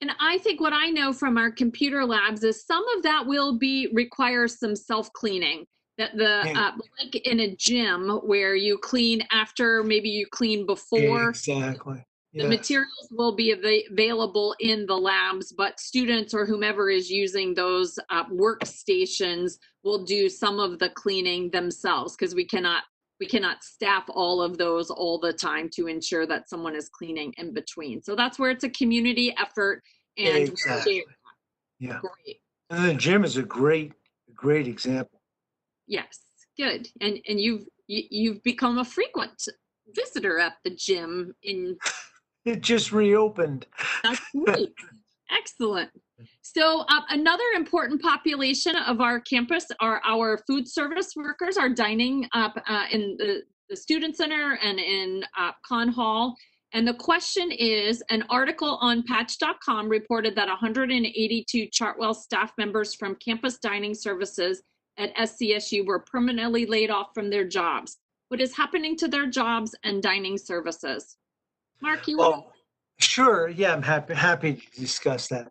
And I think what I know from our computer labs is some of that will require some self-cleaning. That like in a gym where you clean after, maybe you clean before. Exactly. The materials will be available in the labs, but students or whomever is using those workstations will do some of the cleaning themselves, because we cannot staff all of those all the time to ensure that someone is cleaning in between. So that's where it's a community effort. And exactly. Yeah. Great. And the gym is a great example. Yes, good. And you've become a frequent visitor at the gym. It just reopened. That's great. Excellent. So another important population of our campus are our food service workers, our dining in the student center and in Con Hall. And the question is, an article on patch.com reported that 182 Chartwell staff members from campus dining services at SCSU were permanently laid off from their jobs. What is happening to their jobs and dining services? Mark, you want to? Sure. Yeah, I'm happy to discuss that.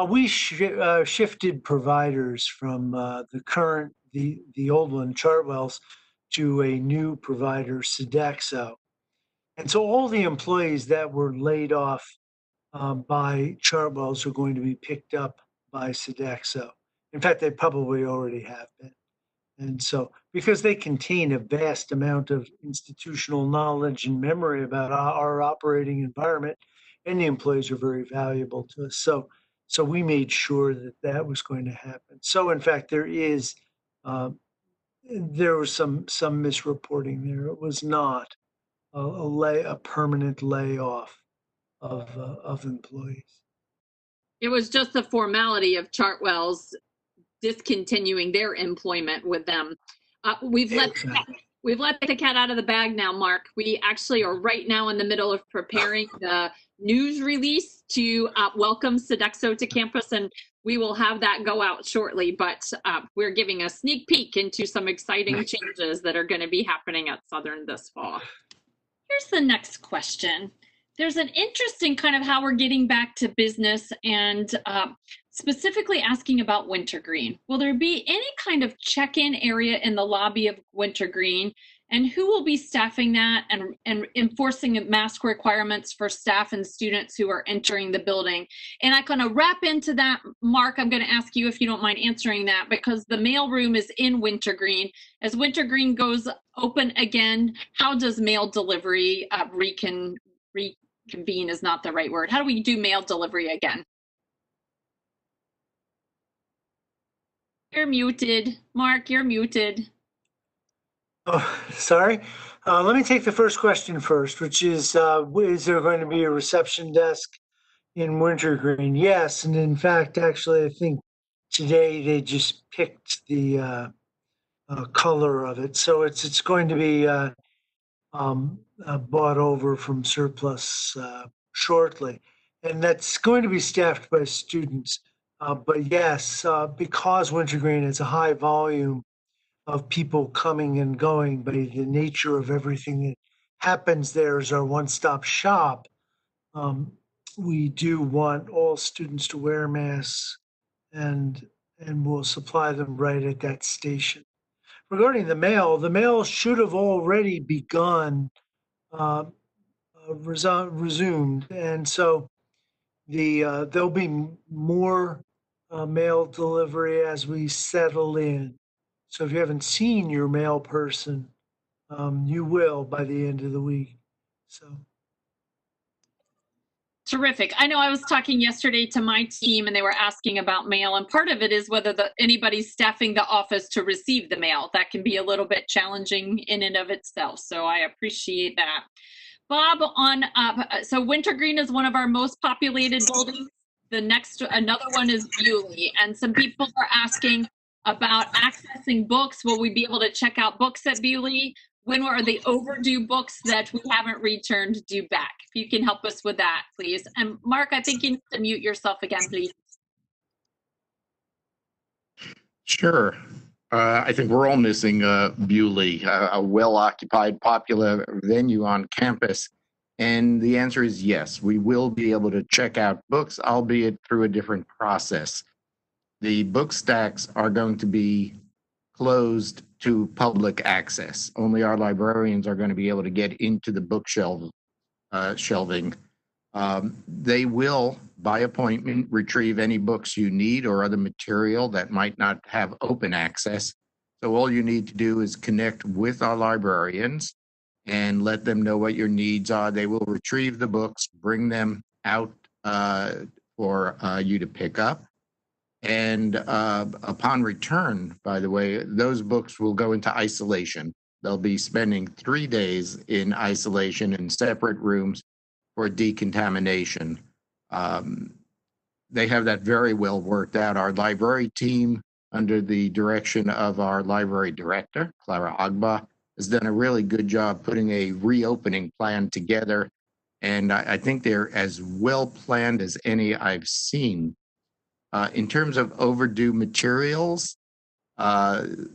We shifted providers from the old one, Chartwell's, to a new provider, Sodexo. And so all the employees that were laid off by Chartwell's are going to be picked up by Sodexo. In fact, they probably already have been. And so, because they contain a vast amount of institutional knowledge and memory about our operating environment, and the employees are very valuable to us. So we made sure that was going to happen. So in fact, there was some misreporting there. It was not a permanent layoff of employees. It was just the formality of Chartwell's discontinuing their employment with them. We've let We've let the cat out of the bag now, Mark. We actually are right now in the middle of preparing the news release to welcome Sodexo to campus, and we will have that go out shortly. But we're giving a sneak peek into some exciting changes that are going to be happening at Southern this fall. Here's the next question. There's an interesting kind of how we're getting back to business and specifically asking about Wintergreen. Will there be any kind of check-in area in the lobby of Wintergreen? And who will be staffing that and enforcing mask requirements for staff and students who are entering the building? And I'm going to wrap into that, Mark. I'm going to ask you if you don't mind answering that, because the mail room is in Wintergreen. As Wintergreen goes open again, how does mail delivery reconvene is not the right word. How do we do mail delivery again? You're muted. Mark, you're muted. Oh, sorry. Let me take the first question first, which is there going to be a reception desk in Wintergreen? Yes, and in fact, actually, I think today they just picked the color of it, so it's going to be bought over from surplus shortly, and that's going to be staffed by students. But yes, because Wintergreen is a high volume of people coming and going, by the nature of everything that happens there is our one-stop shop. We do want all students to wear masks, and we'll supply them right at that station. Regarding the mail should have already begun, resumed, and so there'll be more mail delivery as we settle in. So if you haven't seen your mail person, you will by the end of the week. So. Terrific. I know I was talking yesterday to my team and they were asking about mail, and part of it is whether anybody's staffing the office to receive the mail. That can be a little bit challenging in and of itself. So I appreciate that. Bob, so Wintergreen is one of our most populated buildings. Another one is Bewley, and some people are asking about accessing books. Will we be able to check out books at Bewley? When are the overdue books that we haven't returned due back? If you can help us with that, please. And Mark, I think you need to mute yourself again, please. Sure. I think we're all missing Bewley, a well-occupied, popular venue on campus. And the answer is yes, we will be able to check out books, albeit through a different process. The book stacks are going to be closed to public access. Only our librarians are going to be able to get into the bookshelf shelving. They will, by appointment, retrieve any books you need or other material that might not have open access. So all you need to do is connect with our librarians and let them know what your needs are. They will retrieve the books, bring them out for you to pick up. And upon return, by the way, those books will go into isolation. They'll be spending 3 days in isolation in separate rooms for decontamination. They have that very well worked out. Our library team, under the direction of our library director, Clara Agba, has done a really good job putting a reopening plan together. And I think they're as well planned as any I've seen. In terms of overdue materials, the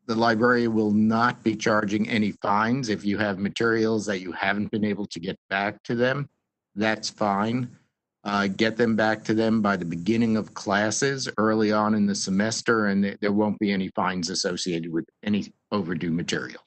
library will not be charging any fines. If you have materials that you haven't been able to get back to them, that's fine. Get them back to them by the beginning of classes early on in the semester, and there won't be any fines associated with any overdue material.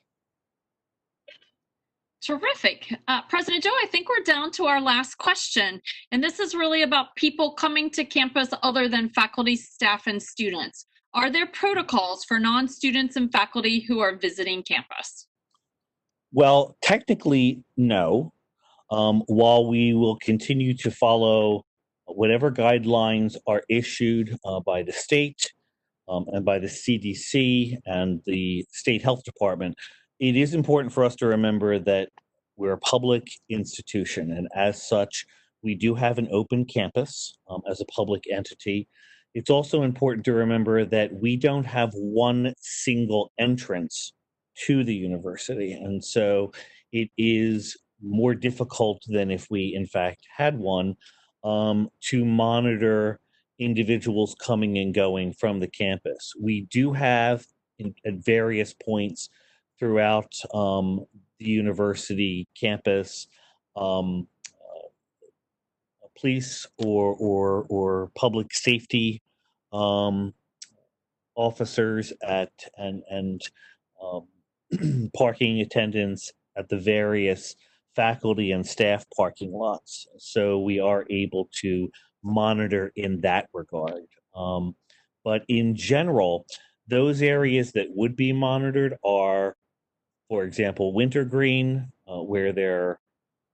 Terrific. President Joe, I think we're down to our last question. And this is really about people coming to campus other than faculty, staff, and students. Are there protocols for non-students and faculty who are visiting campus? Well, technically, no. While we will continue to follow whatever guidelines are issued by the state and by the CDC and the state health department, it is important for us to remember that we're a public institution, and as such, we do have an open campus as a public entity. It's also important to remember that we don't have one single entrance to the university. And so it is more difficult than if we, in fact, had one to monitor individuals coming and going from the campus. We do have at various points throughout the university campus um, police or public safety um, officers at and um, parking attendants at the various faculty and staff parking lots. So we are able to monitor in that regard. But in general, those areas that would be monitored are, for example, Wintergreen, where there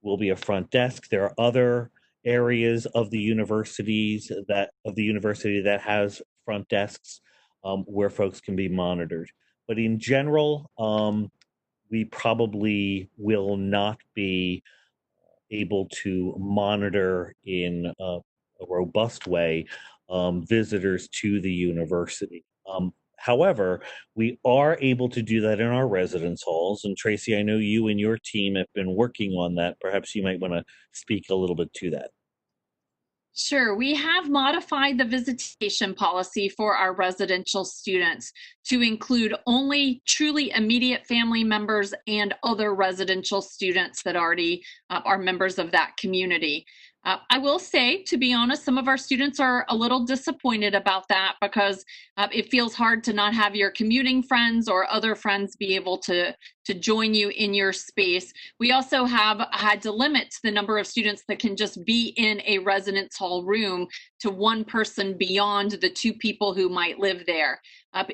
will be a front desk. There are other areas of the university that has front desks where folks can be monitored. But in general, we probably will not be able to monitor in a robust way visitors to the university. However, we are able to do that in our residence halls. And Tracy, I know you and your team have been working on that. Perhaps you might want to speak a little bit to that. Sure. We have modified the visitation policy for our residential students to include only truly immediate family members and other residential students that already are members of that community. I will say, to be honest, some of our students are a little disappointed about that because it feels hard to not have your commuting friends or other friends be able to join you in your space. We also have had to limit the number of students that can just be in a residence hall room to one person beyond the two people who might live there.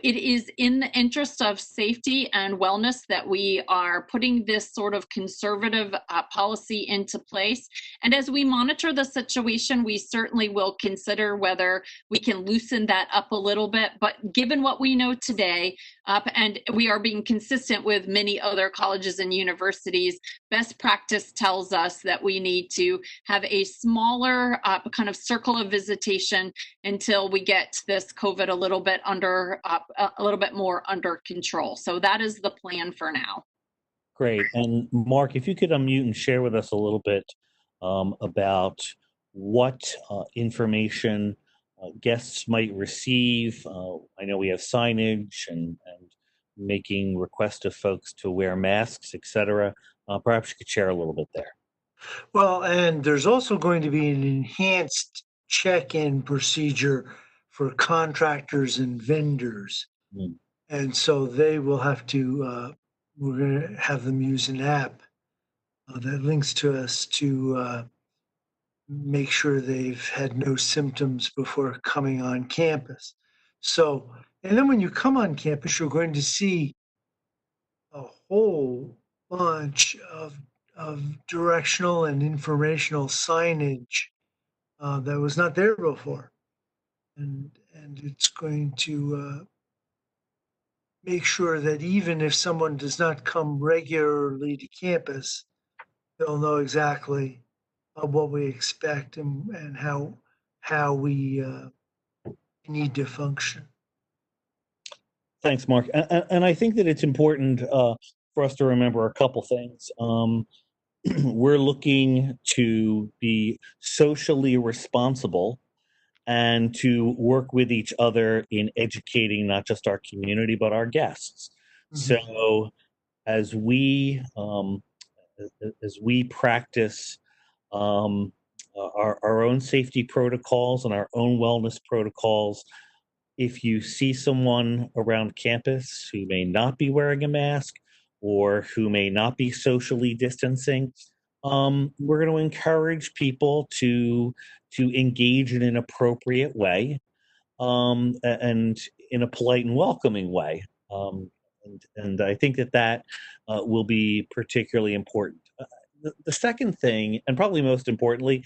It is in the interest of safety and wellness that we are putting this sort of conservative policy into place. And as we monitor the situation, we certainly will consider whether we can loosen that up a little bit. But given what we know today, and we are being consistent with many other colleges and universities, best practice tells us that we need to have a smaller kind of circle of visitation until we get this COVID a little bit more under control. So that is the plan for now. Great. And Mark, if you could unmute and share with us a little bit about what information guests might receive. I know we have signage and making requests of folks to wear masks, etc. Perhaps you could share a little bit there. Well, and there's also going to be an enhanced check-in procedure for contractors and vendors. Mm. And so they will have to, we're going to have them use an app that links to us to make sure they've had no symptoms before coming on campus. So, and then when you come on campus, you're going to see a whole bunch of directional and informational signage that was not there before. And it's going to make sure that even if someone does not come regularly to campus, they'll know exactly what we expect and how we need to function. Thanks, Mark. And I think that it's important for us to remember a couple things. We're looking to be socially responsible and to work with each other in educating not just our community but our guests. Mm-hmm. So as we practice our own safety protocols and our own wellness protocols, if you see someone around campus who may not be wearing a mask or who may not be socially distancing, we're going to encourage people to engage in an appropriate way and in a polite and welcoming way. And I think that will be particularly important. The second thing, and probably most importantly,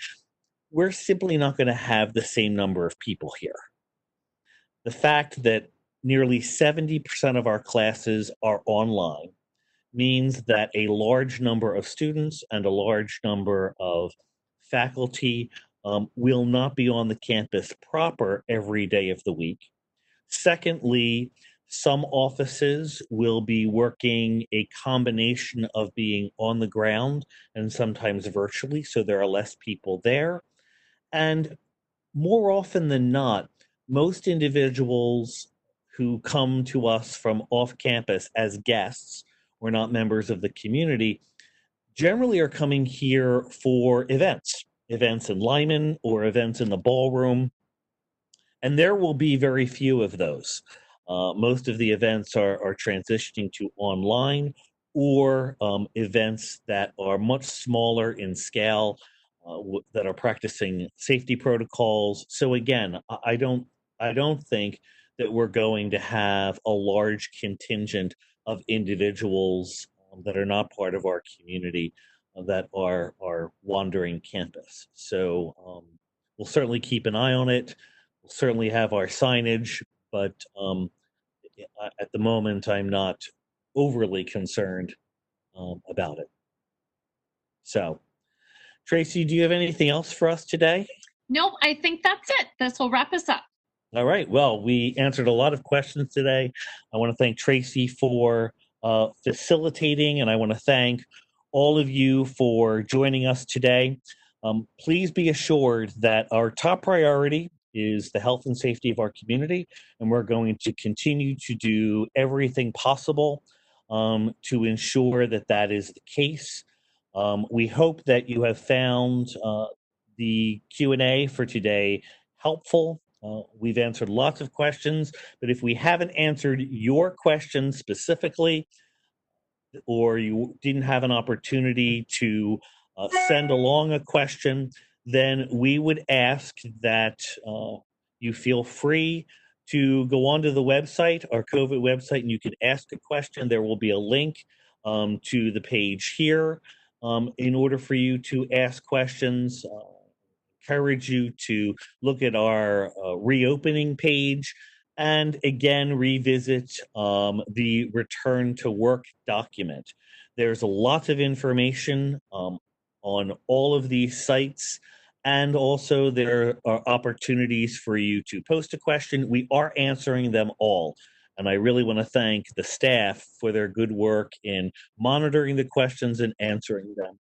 we're simply not going to have the same number of people here. The fact that nearly 70% of our classes are online means that a large number of students and a large number of faculty will not be on the campus proper every day of the week. Secondly, Some offices will be working a combination of being on the ground and sometimes virtually, so there are less people there. And more often than not, most individuals who come to us from off campus as guests or not members of the community generally are coming here for events in Lyman or events in the ballroom, and there will be very few of those. Most of the events are transitioning to online or events that are much smaller in scale, that are practicing safety protocols. So again, I don't think that we're going to have a large contingent of individuals that are not part of our community that are wandering campus. So we'll certainly keep an eye on it. We'll certainly have our signage, but at the moment, I'm not overly concerned about it. So, Tracy, do you have anything else for us today? Nope, I think that's it. This will wrap us up. All right. Well, we answered a lot of questions today. I want to thank Tracy for facilitating, and I want to thank all of you for joining us today. Please be assured that our top priority is the health and safety of our community, and we're going to continue to do everything possible to ensure that that is the case. We hope that you have found the Q&A for today helpful. We've answered lots of questions, but if we haven't answered your question specifically, or you didn't have an opportunity to send along a question, then we would ask that you feel free to go onto the website, our COVID website, and you can ask a question. There will be a link to the page here in order for you to ask questions. Encourage you to look at our reopening page and again revisit the return to work document. There's a lot of information on all of these sites, and also there are opportunities for you to post a question. We are answering them all, and I really want to thank the staff for their good work in monitoring the questions and answering them.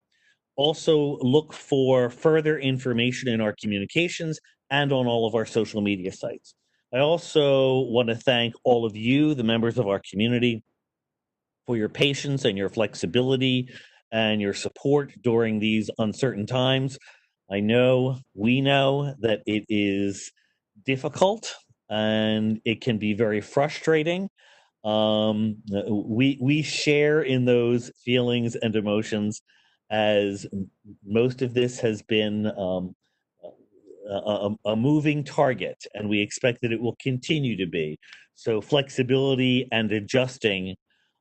Also, look for further information in our communications and on all of our social media sites. I also want to thank all of you, the members of our community, for your patience and your flexibility and your support during these uncertain times. We know that it is difficult and it can be very frustrating. We share in those feelings and emotions, as most of this has been a moving target, and we expect that it will continue to be. So flexibility and adjusting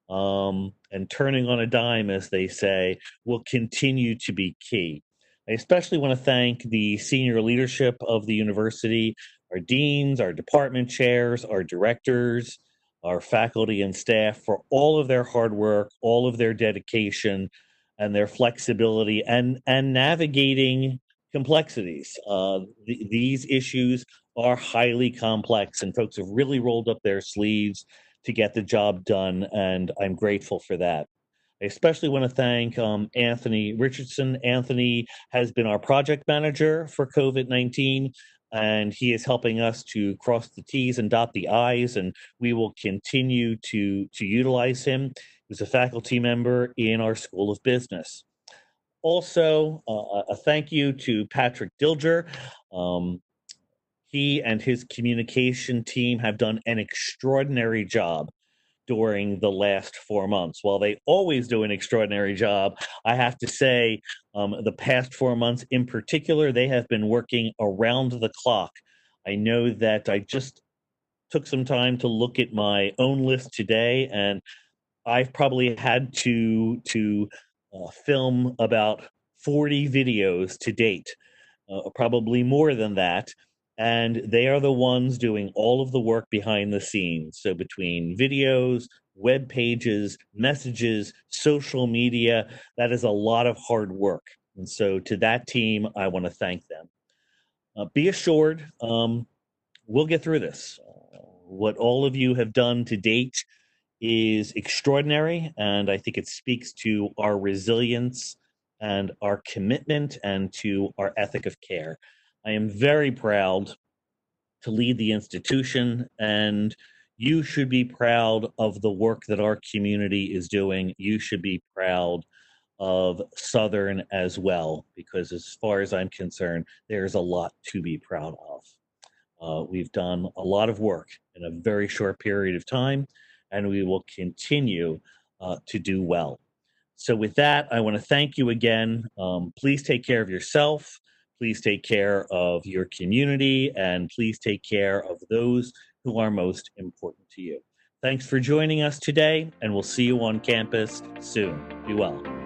and turning on a dime, as they say, will continue to be key. I especially want to thank the senior leadership of the university, our deans, our department chairs, our directors, our faculty and staff for all of their hard work, all of their dedication, and their flexibility and navigating complexities. These issues are highly complex, and folks have really rolled up their sleeves to get the job done, and I'm grateful for that. I especially want to thank Anthony Richardson. Anthony has been our project manager for COVID-19, and he is helping us to cross the T's and dot the I's, and we will continue to utilize him. He's a faculty member in our School of Business. Also, a thank you to Patrick Dilger. He and his communication team have done an extraordinary job during the last 4 months. While they always do an extraordinary job, I have to say the past 4 months in particular, they have been working around the clock. I know that I just took some time to look at my own list today, and I've probably had to film about 40 videos to date, probably more than that. And they are the ones doing all of the work behind the scenes. So between videos, web pages, messages, social media, that is a lot of hard work. And so to that team, I want to thank them. Be assured, we'll get through this. What all of you have done to date is extraordinary, and I think it speaks to our resilience and our commitment and to our ethic of care. I am very proud to lead the institution, and you should be proud of the work that our community is doing. You should be proud of Southern as well, because as far as I'm concerned, there's a lot to be proud of. We've done a lot of work in a very short period of time, and we will continue to do well. So with that, I want to thank you again. Please take care of yourself. Please take care of your community, and please take care of those who are most important to you. Thanks for joining us today, and we'll see you on campus soon. Be well.